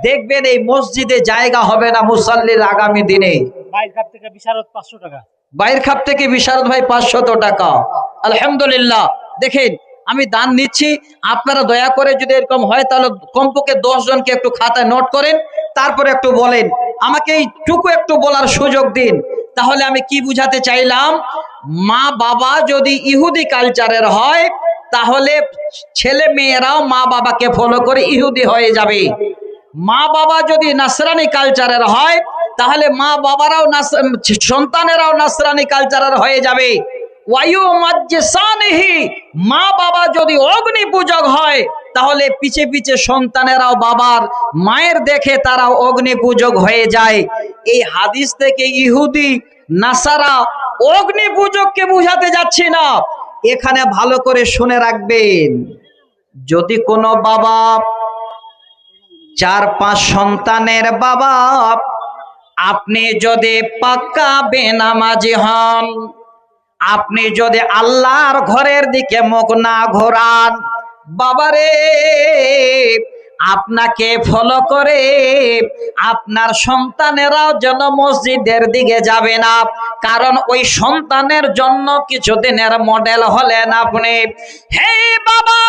দেখবেন এই মসজিদে জায়গা হবে না মুসাল্লির আগামী দিনে। বাইরখাপ থেকে বিশারদ 500 টাকা। বাইরখাপ থেকে বিশারদ ভাই 500 টাকা। আলহামদুলিল্লাহ। দেখেন, আমি দান নিচ্ছি, আপনারা দয়া করে যদি এরকম হয় তাহলে কমপক্ষে 10 জনকে একটু খাতায় নোট করেন, তারপরে একটু বলেন, আমাকে এইটুকু একটু বলার সুযোগ দিন। তাহলে আমি কি বুঝাতে চাইলাম, মা বাবা যদি ইহুদি কালচারের হয় তাহলে ছেলে মেয়েরাও মা বাবাকে ফলো করে ইহুদি হয়ে যাবে। মা বাবা যদি নাসরানি কালচারের হয় তাহলে মা বাবারাও সন্তানেরাও নাসরানি কালচারের হয়ে যাবে। মা বাবা যদি অগ্নি পূজক হয় তাহলে পিছে পিছে সন্তানেরাও বাবার মায়ের দেখে তারা অগ্নি পূজক হয়ে যায়। এই হাদিস থেকে ইহুদি নাসারা অগ্নি পূজককে বুঝাতে যাচ্ছি না, এখানে ভালো করে শুনে রাখবেন। যদি কোনো বাবা 4-5 সন্তানের বাবা, আপনি যদি পাক্কা বেনামাজি হন, আপনি যদি আল্লাহর ঘরের দিকে মুখ না ঘোরান, বাবারে আপনাকে ফলো করে আপনার সন্তানেরাও যেন মসজিদের দিকে যাবে না, কারণ ওই সন্তানের জন্য কিছুদিনের মডেল হলেন আপনি। হে বাবা,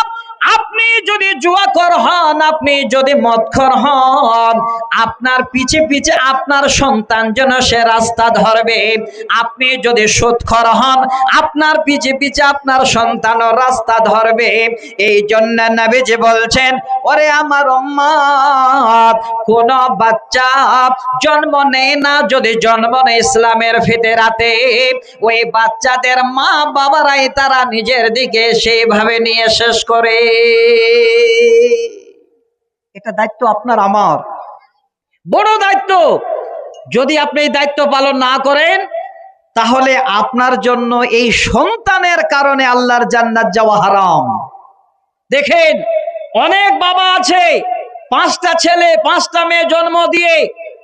আপনি যদি জুয়াখোর হন, আপনি যদি মদখোর হন, আপনার পিছে পিছে আপনার সন্তান যেন সে রাস্তা ধরবে। আপনি যদি সুদখোর হন, আপনার পিছে পিছে আপনার সন্তানও রাস্তা ধরবে। এই জন্য নবীজি বলছেন, ওরে আমার উম্মত, কোন বাচ্চা জন্ম নেয় না, যদি জন্ম নেয় ইসলামের ফিতরাতে, ওই বাচ্চাদের মা বাবারাই তারা নিজের দিকে সেইভাবে নিয়ে শেষ করে। এটা দায়িত্ব আপনার আমার, বড় দায়িত্ব। যদি আপনি এই দায়িত্ব পালন না করেন তাহলে আপনার জন্য এই সন্তানের কারণে আল্লাহর জান্নাত যাওয়া হারাম। দেখেন, অনেক বাবা আছে 5টা ছেলে 5টা মেয়ে জন্ম দিয়ে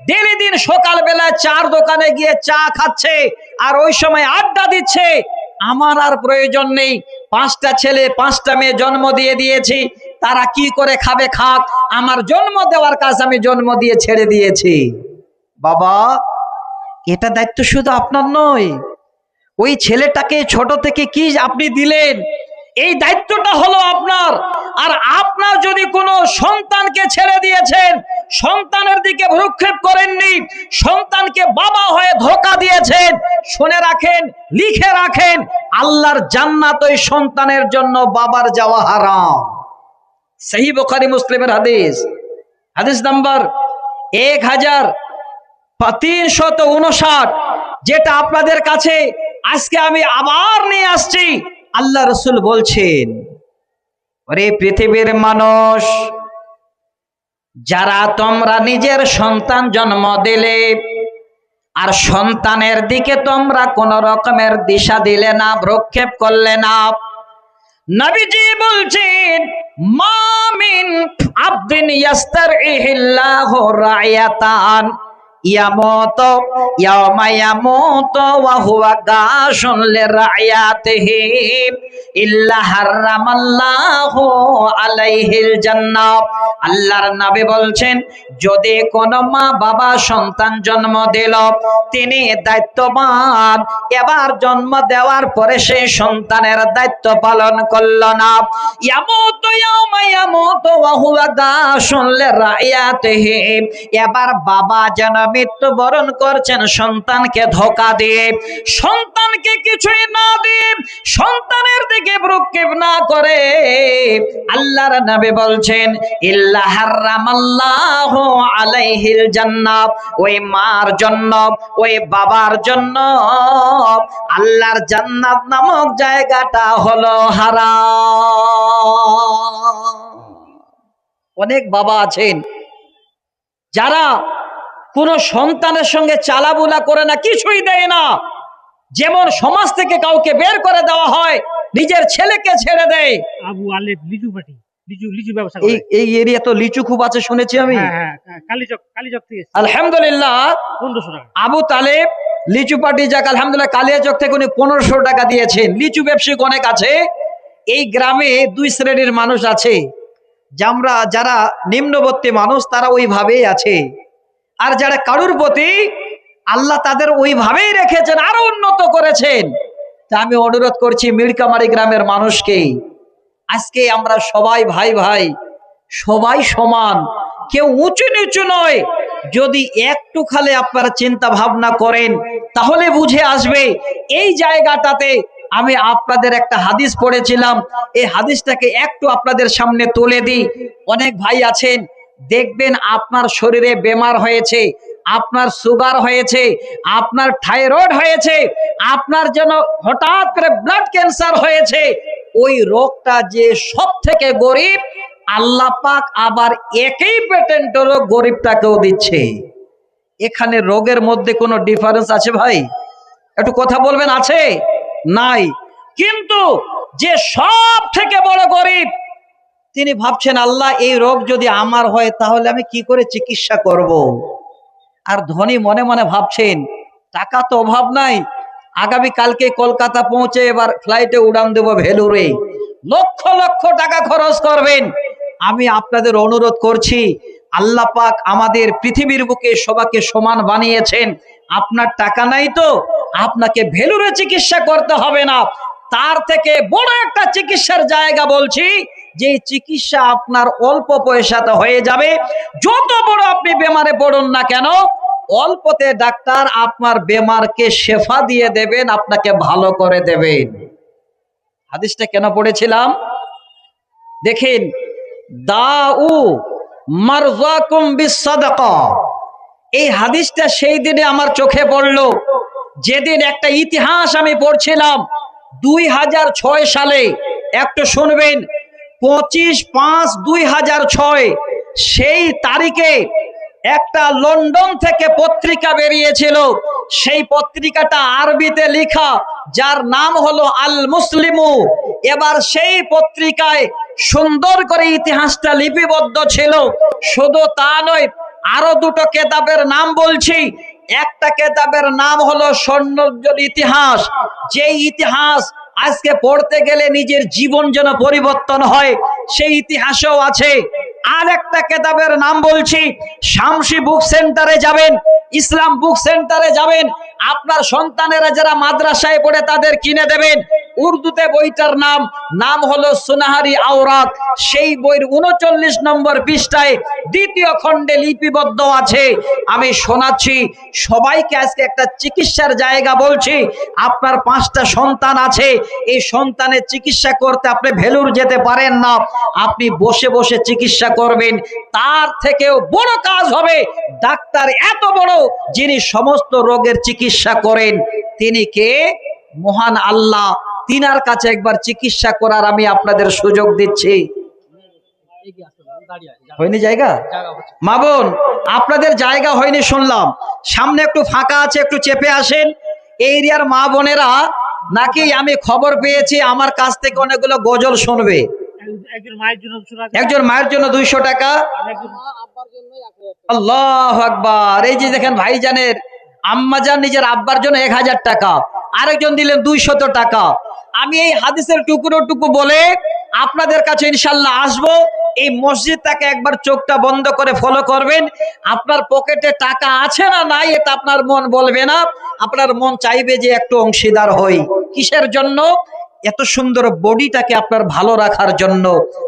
ডেলি দিন সকালবেলা চার দোকানে গিয়ে চা খাচ্ছে আর ওই সময় আড্ডা দিচ্ছে। আমার আর প্রয়োজন নেই, 5টা ছেলে 5টা মেয়ে জন্ম দিয়ে দিয়েছি, তারা কি করে খাবে খাক, আমার জন্ম দেওয়ার কাজ আমি জন্ম দিয়ে ছেড়ে দিয়েছি। বাবা, এটা দায়িত্ব শুধু আপনার নয়, ওই ছেলেটাকে ছোট থেকে কি আপনি দিলেন, এই দায়িত্বটা হলো আপনার। আর আপনার যদি কোনো সন্তানকে ছেড়ে দিয়েছেন, সন্তানের দিকে ভ্রুক্ষেপ করেননি, সন্তানকে বাবা হয়ে ধোঁকা দিয়েছেন, শুনে রাখেন, লিখে রাখেন, আল্লাহর জান্নাত ওই সন্তানের জন্য বাবার যাওয়া হারাম। সহিহ বুখারী মুসলিমের হাদিস, হাদিস নাম্বার 1359, যেটা আপনাদের কাছে আজকে আমি আবার নিয়ে আসছি। আল্লাহ রাসূল বলছেন, ওরে পৃথিবীর মানুষ, যারা তোমরা নিজের সন্তান জন্ম দিলে আর সন্তানের দিকে তোমরা কোন রকমের দিশা দিলে না, ভ্রুক্ষেপ করলে না, নবীজি বলছেন, মা মিন আবদিন ইয়াস্তারইহিল্লাহু রায়াতান ইয়ামুতু ইয়াওমা ইয়ামুতু ওয়া হুয়া গাশুন লিরায়াতিহি ইল্লা হারামাল্লাহু আলাইহিল জান্নাহ। আল্লাহর নবী বলছেন, যদি কোন মা বাবা সন্তান জন্ম দিল, তিনি দায়িত্ববান, এবার জন্ম দেওয়ার পরে সেই সন্তানের দায়িত্ব পালন করল না, ইয়ামুতু ইয়াওমা ইয়ামুতু ওয়া হুয়া গাশুন লিরায়াতিহি, এবার বাবা যেন মৃত্যুবরণ করছেন সন্তানকে ধোঁকা দিয়ে, সন্তানকে কিছুই না দিয়ে, সন্তানের দিকে ভ্রুক্ষেপ না করে, আল্লাহর নবী বলছেন, ইল্লা হারামাল্লাহু আলাইহিল জান্নাহ, ওই মার জন্য, ওই বাবার জন্য আল্লাহর জান্নাত নামক জায়গাটা হলো হারাম। অনেক বাবা আছেন যারা কোন সন্তানের সঙ্গে চালাবুলা করে না, কিছুই দেয় না, যেমন সমাজ থেকে কাউকে বের করে দেওয়া হয়, নিজের ছেলেকে ছেড়ে দেয়। আবু আলেপ লিচু পাটি, লিচু ব্যবসা করে। এই এরিয়া তো লিচু খুব আছে শুনেছি আমি। হ্যাঁ, কালীচক থেকে আলহামদুলিল্লাহ 1500 টাকা। আবু তালেব লিচু পাটি, যাক আলহামদুলিল্লাহ, কালিয়াচক থেকে উনি 1500 টাকা দিয়েছেন। লিচু ব্যবসায়িক অনেক আছে। এই গ্রামে 2 শ্রেণীর মানুষ আছে, যারা নিম্নবর্তী মানুষ তারা ওইভাবেই আছে, আর যারা কারুর প্রতি আল্লাহ তাদের ওইভাবেই রেখেছেন, আরো উন্নত করেছেন। তা আমি অনুরোধ করছি মিড়কামারি গ্রামের মানুষকে, আজকে আমরা সবাই ভাই ভাই, সবাই সমান, কেউ উঁচু নিচু নয়। যদি একটু খালি আপনারা চিন্তা ভাবনা করেন তাহলে বুঝে আসবে। এই জায়গাটাতে আমি আপনাদের একটা হাদিস পড়েছিলাম, এই হাদিসটাকে একটু আপনাদের সামনে তুলে দিই। অনেক ভাই আছেন দেখবেন আপনার শরীরে বেমার হয়েছে, আপনার সুগার হয়েছে, আপনার থাইরয়েড হয়েছে, আপনার যেন হঠাৎ করে ব্লাড ক্যান্সার হয়েছে। ওই রোগটা যে সব থেকে গরিব, আল্লাহ পাক আবার একই পেটেন্ট রোগ গরিবটাকেও দিচ্ছে। এখানে রোগের মধ্যে কোনো ডিফারেন্স আছে ভাই? একটু কথা বলবেন, আছে? নাই। কিন্তু যে সব থেকে বড় গরিব, তিনি ভাবছেন আল্লাহ এই রোগ যদি আমার হয় তাহলে আমি কি করে চিকিৎসা করব। আর ধনী মনে মনে ভাবছেন টাকা তো অভাব নাই, আগামী কালকে কলকাতা পৌঁছে এবার ফ্লাইটে উড়ান দেব ভেলুরে, লক্ষ লক্ষ টাকা খরচ করবেন। আমি আপনাদের অনুরোধ করছি, আল্লাহ পাক আমাদের পৃথিবীর বুকে সবাইকে সমান বানিয়েছেন। আপনার টাকা নাই তো আপনাকে ভেলুরে চিকিৎসা করতে হবে না। তার থেকে বড় একটা চিকিৎসার জায়গা বলছি, যে চিকিৎসা আপনার অল্প পয়সাতে হয়ে যাবে। যত বড় আপনি বেমারে পড়ুন না কেন, অল্পতে ডাক্তার আপনার বেমারকে শেফা দিয়ে দেবেন, আপনাকে ভালো করে দেবেন। হাদিসটা কেন পড়েছিলাম দেখেন, দাউ মারযাকুম বিসসাদাকা। এই হাদিসটা সেই দিনে আমার চোখে পড়লো যেদিন একটা ইতিহাস আমি পড়ছিলাম 2006 সালে। একটু শুনবেন, 25/5/2006 সেই তারিখে একটা লন্ডন থেকে পত্রিকা বেরিয়েছিল। সেই পত্রিকাটা আরবিতে লেখা, যার নাম হলো আল মুসলিমু। এবার সেই পত্রিকায় সুন্দর করে ইতিহাসটা লিপিবদ্ধ ছিল। শুধু তা নয়, আরো দুটো কেতাবের নাম বলছি। একটা কেতাবের নাম হলো স্বর্ণোজ্জ্বল ইতিহাস, যে ইতিহাস আজকে পড়তে গেলে নিজের জীবন যেন পরিবর্তন হয়, সেই ইতিহাসও আছে। আর একটা কেতাবের নাম বলছি, শামসি বুক সেন্টারে যাবেন, ইসলাম বুক সেন্টারে যাবেন, আপনার সন্তানেরা যারা মাদ্রাসায় পড়ে তাদের কিনে দেবেন। উর্দুতে বইটার নাম হলো সুনাহারি আওরাত। সেই বইয়ের 39 নম্বর পৃষ্ঠায় দ্বিতীয় খণ্ডে লিপিবদ্ধ আছে। আমি শোনাচ্ছি সবাইকে, আজকে একটা চিকিৎসার জায়গা বলছি। আপনার 5টা সন্তান আছে, এই সন্তানের চিকিৎসা করতে আপনি ভেলুর যেতে পারেন না, আপনি বসে বসে চিকিৎসা করবেন। তার থেকেও বড় কাজ হবে ডাক্তার এত বড়, যিনি সমস্ত রোগের চিকিৎসা করেন। তিনি কে? মহান আল্লাহ। তিনার কাছে একবার চিকিৎসা করার আমি আপনাদের সুযোগ দিচ্ছি। হয়নি জায়গা? মা বোন, আপনাদের জায়গা হয়নি শুনলাম, সামনে একটু ফাঁকা আছে, একটু চেপে আসেন। এই এরিয়ার মা বোনেরা নাকি আমি খবর পেয়েছি আমার কাছ থেকে অনেকগুলো গজল শুনবে। একজন মায়ের জন্য 200 টাকা। আল্লাহু আকবার। এই যে দেখেন ভাইজানের আম্মাজান নিজের আব্বার জন্য 1000 টাকা, আরেকজন দিলেন 200 টাকা। আমি এই হাদিসের টুকরো বলে আপনাদের কাছে ইনশাল্লাহ আসবো। এই মসজিদটাকে একবার চোখটা বন্ধ করে ফলো করবেন। আপনার পকেটে টাকা আছে না নাই এটা আপনার মন বলবে না, আপনার মন চাইবে যে একটু অংশীদার হই। কিসের জন্য? এত সুন্দর বডিটাকে আপনার ভালো রাখার জন্য।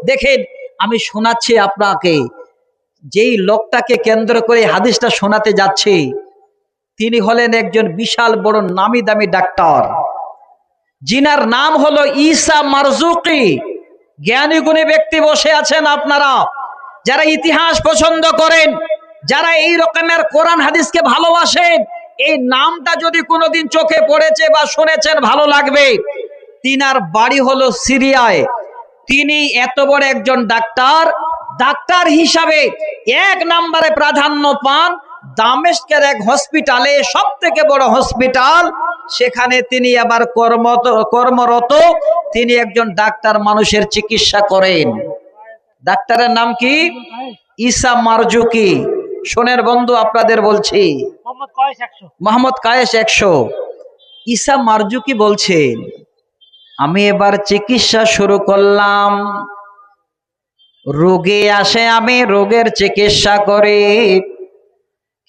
দেখেন আমি শোনাচ্ছি আপনাকে, যেই লোকটাকে কেন্দ্র করে হাদিসটা শোনাতে যাচ্ছি, তিনি হলেন একজন বিশাল বড় নামি দামি ডাক্তার, জিনার নাম হলো ঈসা মারজুকি। জ্ঞানী গুণী ব্যক্তি বসে আছেন আপনারা, যারা ইতিহাস পছন্দ করেন, যারা এই রকমের কোরআন হাদিসকে ভালোবাসেন, এই নামটা যদি কোনোদিন চোখে পড়েছে বা শুনেছেন ভালো লাগবে। তিনার বাড়ি হলো সিরিয়ায়। তিনি এত বড় একজন ডাক্তার, ডাক্তার হিসাবে 1 নম্বরে প্রাধান্য পান দামেস্কের এক হসপিটালে, সব থেকে বড় হসপিটাল। সেখানে তিনি আবার কর্মরত। তিনি একজন ডাক্তার, মানুষের চিকিৎসা করেন। ডাক্তারের নাম কি? ঈসা মারজুকি। শোনের বন্ধু, আপনাদের বলছি, মোহাম্মদ কায়েস 100। ঈসা মারজুকি বলছেন, আমি এবার চিকিৎসা শুরু করলাম। রোগে আসে, আমি রোগের চিকিৎসা করি,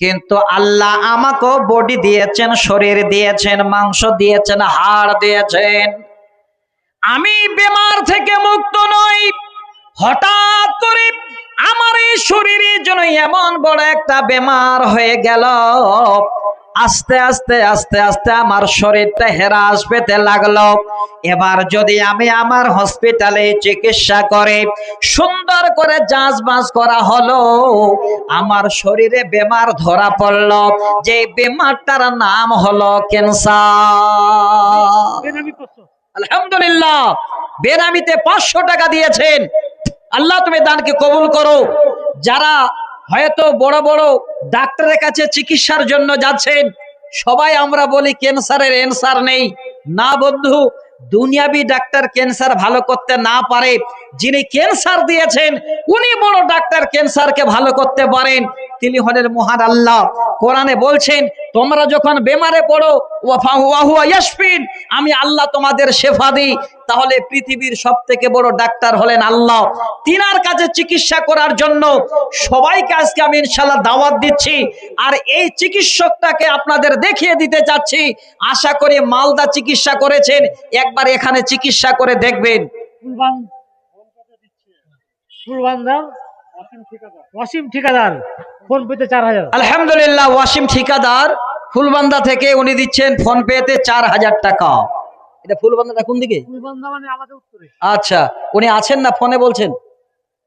কিন্তু আল্লাহ আমাকে বডি দিয়েছেন, শরীর দিয়েছেন, মাংস দিয়েছেন, হাড় দিয়েছেন। আমি বেমার থেকে মুক্ত নই, হঠাৎ করে আমার এই শরীরে যেন এমন বড় একটা বেমার হয়ে গেল। আস্তে আস্তে আস্তে আস্তে আমার শরীরটা হ্রাস পেতে লাগলো। এবার যদি আমি আমার হসপিটালে চিকিৎসা করে সুন্দর করে যাচবাস করা হলো, আমার শরীরে বেমার ধরা পড়লো, যে বেমারটার নাম হলো ক্যান্সার। আলহামদুলিল্লাহ, বেনামিতে 500 টাকা দিয়েছেন। আল্লাহ তুমি দানকে কবুল করো। যারা হয়তো বড় বড় ডাক্তারের কাছে চিকিৎসার জন্য যাচ্ছেন, সবাই আমরা বলি ক্যান্সারের অ্যানসার নেই। না বন্ধু, দুনিয়াবি ডাক্তার ক্যান্সার ভালো করতে না পারে, যিনি ক্যান্সার দিয়েছেন উনি বড় ডাক্তার ক্যান্সারকে ভালো করতে পারেন। তিনি হলেন মহান আল্লাহ। কোরআনে বলছেন, তোমরা যখন বেমারে পড়ো আমি আল্লাহ তোমাদের শেফা দিই। তাহলে পৃথিবীর সবথেকে বড় ডাক্তার হলেন আল্লাহ। তিনার কাছে চিকিৎসা করার জন্য সবাইকে আজকে আমি ইনশাআল্লাহ দাওয়াত দিচ্ছি। আর এই চিকিৎসকটাকে আপনাদের দেখিয়ে দিতে চাচ্ছি। আশা করি মালদা চিকিৎসা করেছেন, একবার এখানে চিকিৎসা করে দেখবেন। ওয়াসিম ঠিকাদার, ফোন পেতে 4000। আলহামদুলিল্লাহ, ওয়াসিম ঠিকাদার ফুলবান্দা থেকে উনি দিচ্ছেন ফোন পেতে 4000 টাকা। এটা ফুলবান্দাটা কোন দিকে? ফুলবান্দা মানে আমাদের উত্তরে। আচ্ছা, উনি আছেন না ফোনে বলছেন?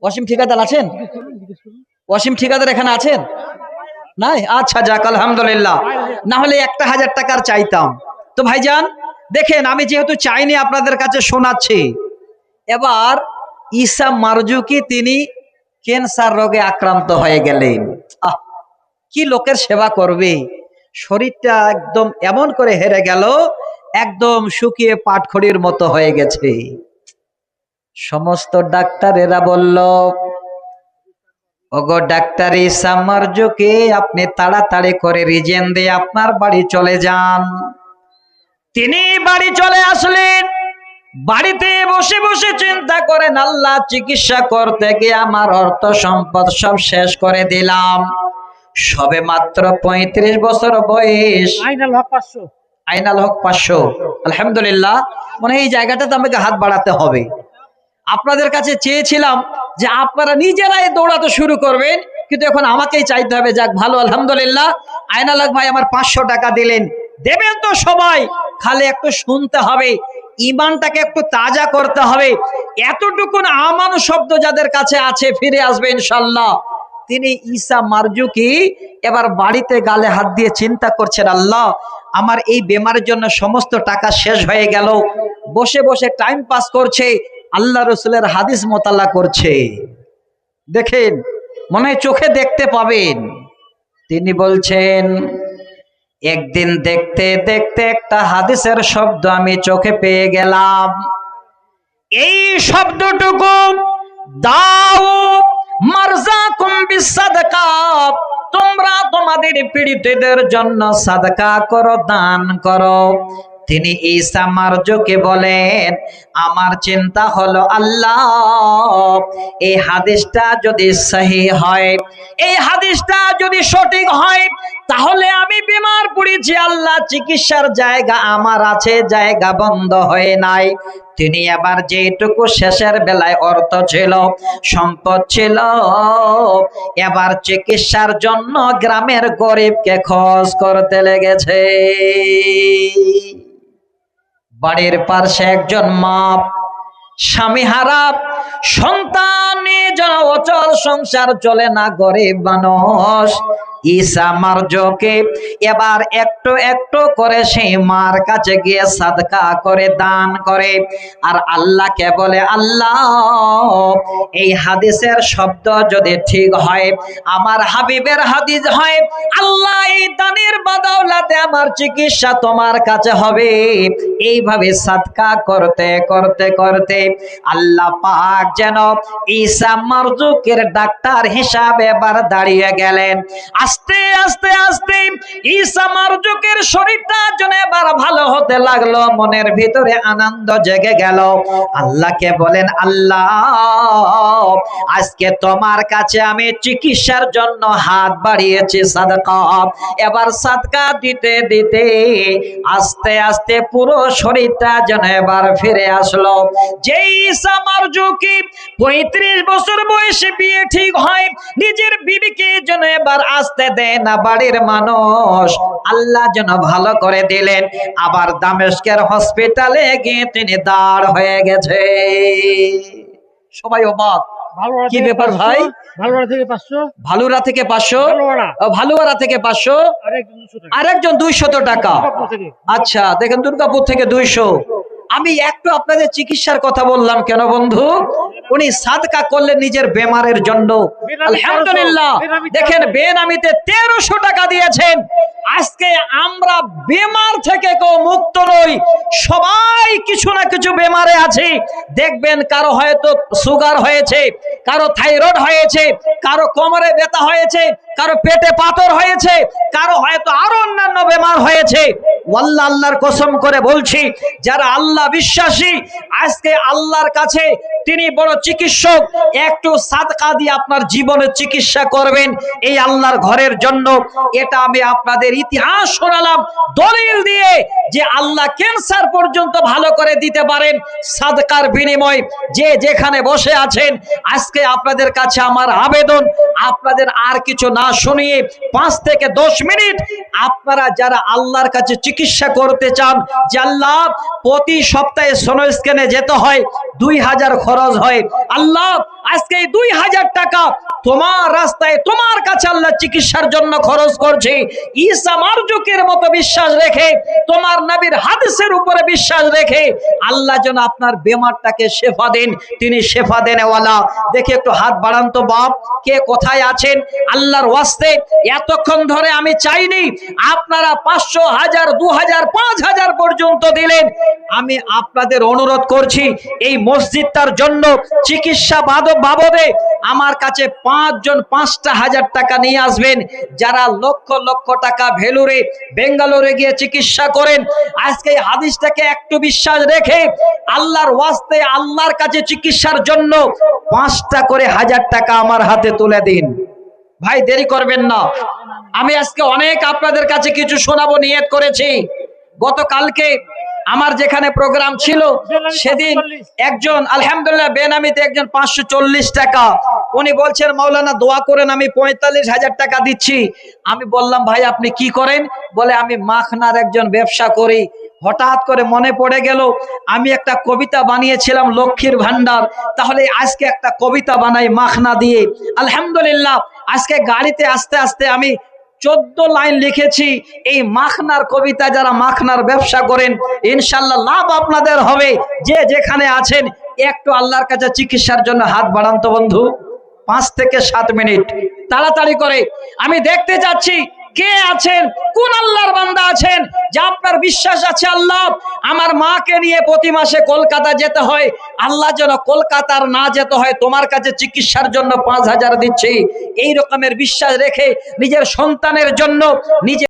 ওয়াসিম ঠিকাদার আছেন? ওয়াসিম ঠিকাদার এখানে আছেন? নাই? আচ্ছা, যাক আলহামদুলিল্লাহ। না হলে 1000 টাকার চাইতাম। তো ভাইজান দেখেন, আমি যেহেতু চাইনি আপনাদের কাছে শোনাচ্ছি। এবার ঈসা মারজুকি তিনি ক্যান্সার রোগে আক্রান্ত হয়ে গেলেন। কি লোকের সেবা করবে, শরীরটা একদম এমন করে হেরে গেল, একদম শুকিয়ে পাটখড়ির মতো হয়ে গেছে। সমস্ত ডাক্তারেরা বলল, ওগো ডাক্তার ঈসা মারজুকি, আপনি তাড়াতাড়ি করে রিজেন দিয়ে আপনার বাড়ি চলে যান। তিনি বাড়ি চলে আসলেন। বাড়িতে বসে বসে চিন্তা করেন, আল্লাহ চিকিৎসা করতে গিয়ে আমার অর্থ সম্পদ সব শেষ করে দিলাম। সবে মাত্র 35 বছর বয়স। আইনাল হক 500। আইনাল হক 500। আলহামদুলিল্লাহ, মনে হয় এই জায়গাটাতে আমাকে হাত বাড়াতে হবে। আপনাদের কাছে চেয়েছিলাম যে আপনারা নিজেরাই দৌড়াতে শুরু করবেন, কিন্তু এখন আমাকেই চাইতে হবে। যাক ভালো, আলহামদুলিল্লাহ। আইনাল হক ভাই আমার 500 টাকা দিলেন। দেবেন তো সবাই, খালি একটু শুনতে হবে, ইমানটাকে একটু তাজা করতে হবে। এতটুকুন আমান শব্দ যাদের কাছে আছে ফিরে আসবে ইনশাল্লাহ। তিনি ঈসা মারজুকি এবার বাড়িতে গালে হাত দিয়ে চিন্তা করছেন, আল্লাহ আমার এই বেমারের জন্য সমস্ত টাকা শেষ হয়ে গেল। বসে বসে টাইম পাস করছে, আল্লাহ রসুলের হাদিস মোতালা করছে। দেখেন, মনে হয় চোখে দেখতে পাবেন। তিনি বলছেন, একদিন দেখতে দেখতে একটা হাদিসের শব্দ আমি চোখে পেয়ে গেলাম। এই শব্দটুকু, দাও মারজাকুম বিসাদকা, তোমরা তোমাদের পীড়িতদের জন্য সাদকা করো, দান করো। তিনি ঈসা মারজুকি বলেন, আমার চিন্তা হলো আল্লাহ এই হাদিসটা যদি সহি হয়, এই হাদিসটা যদি সঠিক হয়, তাহলে আমি বিমার পড়েছি, আল্লাহ চিকিৎসার জায়গা আমার আছে, জায়গা বন্ধ হয়ে নাই। তিনি আবার যেটুকু শেষের বেলায় অর্থ ছিল, সম্পদ ছিল, এবার চিকিৎসার জন্য গ্রামের গরিবকে খরচ করতে লেগেছে। বাড়ির পাশে একজন মা, স্বামী হারা, সন্তান নিয়ে যেন অচল সংসার চলে না, গরিব মানুষ। ঈসা মারজুকি এবার একটু একটু করে সেই মার কাছে গিয়ে সাদকা করে, দান করে, আর আল্লাহকে বলে, আল্লাহ এই হাদিসের শব্দ যদি ঠিক হয়, আমার হাবিবের হাদিস হয়, আল্লাহ এই দানের বদৌলতে আমার চিকিৎসা তোমার কাছে হবে। এইভাবে সাদকা করতে করতে করতে আল্লাহ পাক যেন ঈসা মারজুকির ডাক্তার হিসাবে এবার দাঁড়িয়ে গেলেন। আস্তে আস্তে আস্তে ঈসা মারজুকের শরীরটা যেন এবার ভালো হতে লাগলো, মনের ভিতরে আনন্দ জেগে গেল। আল্লাহকে বলেন, আল্লাহ আজকে তোমার কাছে আমি চিকিৎসার জন্য হাত বাড়িয়েছি সাদকা। এবার সাদকা দিতে দিতে আস্তে আস্তে পুরো শরীরটা যেন এবার ফিরে আসলো। যেই ঈসা মারজুকি 35 বছর বয়সে বিয়ে ঠিক হয়, নিজের বিবিকে যেন এবার আসতে দেয় না বাড়ির মানুষ, আল্লাহ যেন ভালো করে দিলেন। আবার দামেস্কের হসপিটালে গিয়ে তিনি দাঁড় হয়ে গেছে। সবাই অবাক, ভালোবাড়া কি থেকে ব্যাপার 500, ভাই? ভালোবাড়া থেকে 500, ভালুরা থেকে 500, ভালোবাড়া, ভালুয়ারা থেকে 500, আরেকজন 200 টাকা। আরেকজন 200 টাকা। দুর্গাপুর থেকে। আচ্ছা দেখেন, দুর্গাপুর থেকে 200। আমি একটু আপনাদের চিকিৎসার কথা বললাম কেন বন্ধু? উনি সাদকা করলেন নিজের বেমারের জন্য। আলহামদুলিল্লাহ, দেখেন বেনামিতে 1300 টাকা দিয়েছেন। আজকে আমরা বেমার থেকে কেউ মুক্ত নই, সবাই কিছু না কিছু বেমারে আছি। দেখবেন কারো হয়তো সুগার হয়েছে, কারো থাইরয়েড হয়েছে, কারো কোমরে ব্যথা হয়েছে, কারো পেটে পাথর হয়েছে, কারো হয়তো আরো অন্যান্য বেমার হয়েছে। ওয়াল্লাহ আল্লাহর কসম করে বলছি, যারা আল্লাহ বিশ্বাসী আজকে আল্লাহর কাছে তিনি বড় চিকিৎসক, একটু সাদকা দিয়ে আপনার জীবনের চিকিৎসা করবেন এই আল্লাহর ঘরের জন্য। এটা আমি আপনাদের ইতিহাস শোনালাম দলিল দিয়ে যে আল্লাহ ক্যান্সার পর্যন্ত ভালো করে দিতে পারেন সাদকার বিনিময়। যে যেখানে বসে আছেন, আজকে আপনাদের কাছে আমার আবেদন, আপনাদের আর কিছু না শুনিয়ে 5 থেকে 10 মিনিট আপনারা যারা আল্লাহর কাছে চিকিৎসা করতে চান, যে আল্লাহ প্রতি সপ্তাহে সোনো স্ক্যানে যেতে হয়, 2000 খরচ হয়, আল্লাহ আজকে এই 2000 টাকা তোমার রাস্তায় তোমার কাছে আল্লাহ চিকিৎসার জন্য খরচ করছে। ঈসা মারজুকের মতো বিশ্বাস রেখে, তোমার নবীর হাদিসের উপরে বিশ্বাস রেখে আল্লাহ যেন আপনার বেমারটাকে শেফা দেন, তিনি শেফা দেনেওয়ালা। দেখে একটু হাত বাড়ান তো বাপ, কে কোথায় আছেন? আল্লাহর ওয়াস্তে এতক্ষণ ধরে আমি চাইনি আপনারা 500, 1000, 2000, 5000 পর্যন্ত দিলেন। আমি আপনাদের অনুরোধ করছি এই মসজিদটার জন্য চিকিৎসা বাবদে আমার কাছে 5 জন 5টা হাজার টাকা নিয়ে আসবেন। যারা লক্ষ লক্ষ টাকা ভেলুরে বেঙ্গালোরে গিয়ে চিকিৎসা করেন, আজকে এই হাদিসটাকে একটু বিশ্বাস রেখে আল্লাহর ওয়াস্তে আল্লাহর কাছে চিকিৎসার জন্য 5টা করে 1000 টাকা আমার হাতে তুলে দিন। ভাই দেরি করবেন না, আমি আজকে অনেক আপনাদের কাছে কিছু শোনাবো নিয়ত করেছি। গতকালকে আমার যেখানে প্রোগ্রাম ছিল সেদিন একজন আলহামদুলিল্লাহ বেনামিতে একজন 540 টাকা, উনি বলছেন মাওলানা দোয়া করেন, আমি 45,000 টাকা দিচ্ছি। আমি বললাম ভাই আপনি কি করেন? বলে আমি মাখনার একজন ব্যবসা করি। হঠাৎ করে মনে পড়ে গেল আমি একটা কবিতা বানিয়েছিলাম লক্ষ্মীর ভান্ডার, তাহলে আজকে একটা কবিতা বানাই মাখনা দিয়ে। আলহামদুলিল্লাহ আজকে গাড়িতে আস্তে আস্তে আমি 14 লাইন লিখেছি এই মাখনার কবিতা। যারা মাখনার ব্যবসা করেন ইনশাআল্লাহ লাভ আপনাদের হবে। যে যেখানে আছেন একটু আল্লাহর কাছে চিকিৎসার জন্য হাত বাড়ান তো বন্ধু, 5 থেকে 7 মিনিট তাড়াতাড়ি করে। আমি দেখতে চাচ্ছি কে আছেন, কোন আল্লাহর বান্দা আছেন যে আপনার বিশ্বাস আছে আল্লাহ আমার মাকে নিয়ে প্রতি মাসে কলকাতা যেতে হয়, আল্লাহ যেন কলকাতার না যেতে হয়, তোমার কাছে চিকিৎসার জন্য 5000 দিচ্ছি। এই রকমের বিশ্বাস রেখে নিজের সন্তানের জন্য নিজে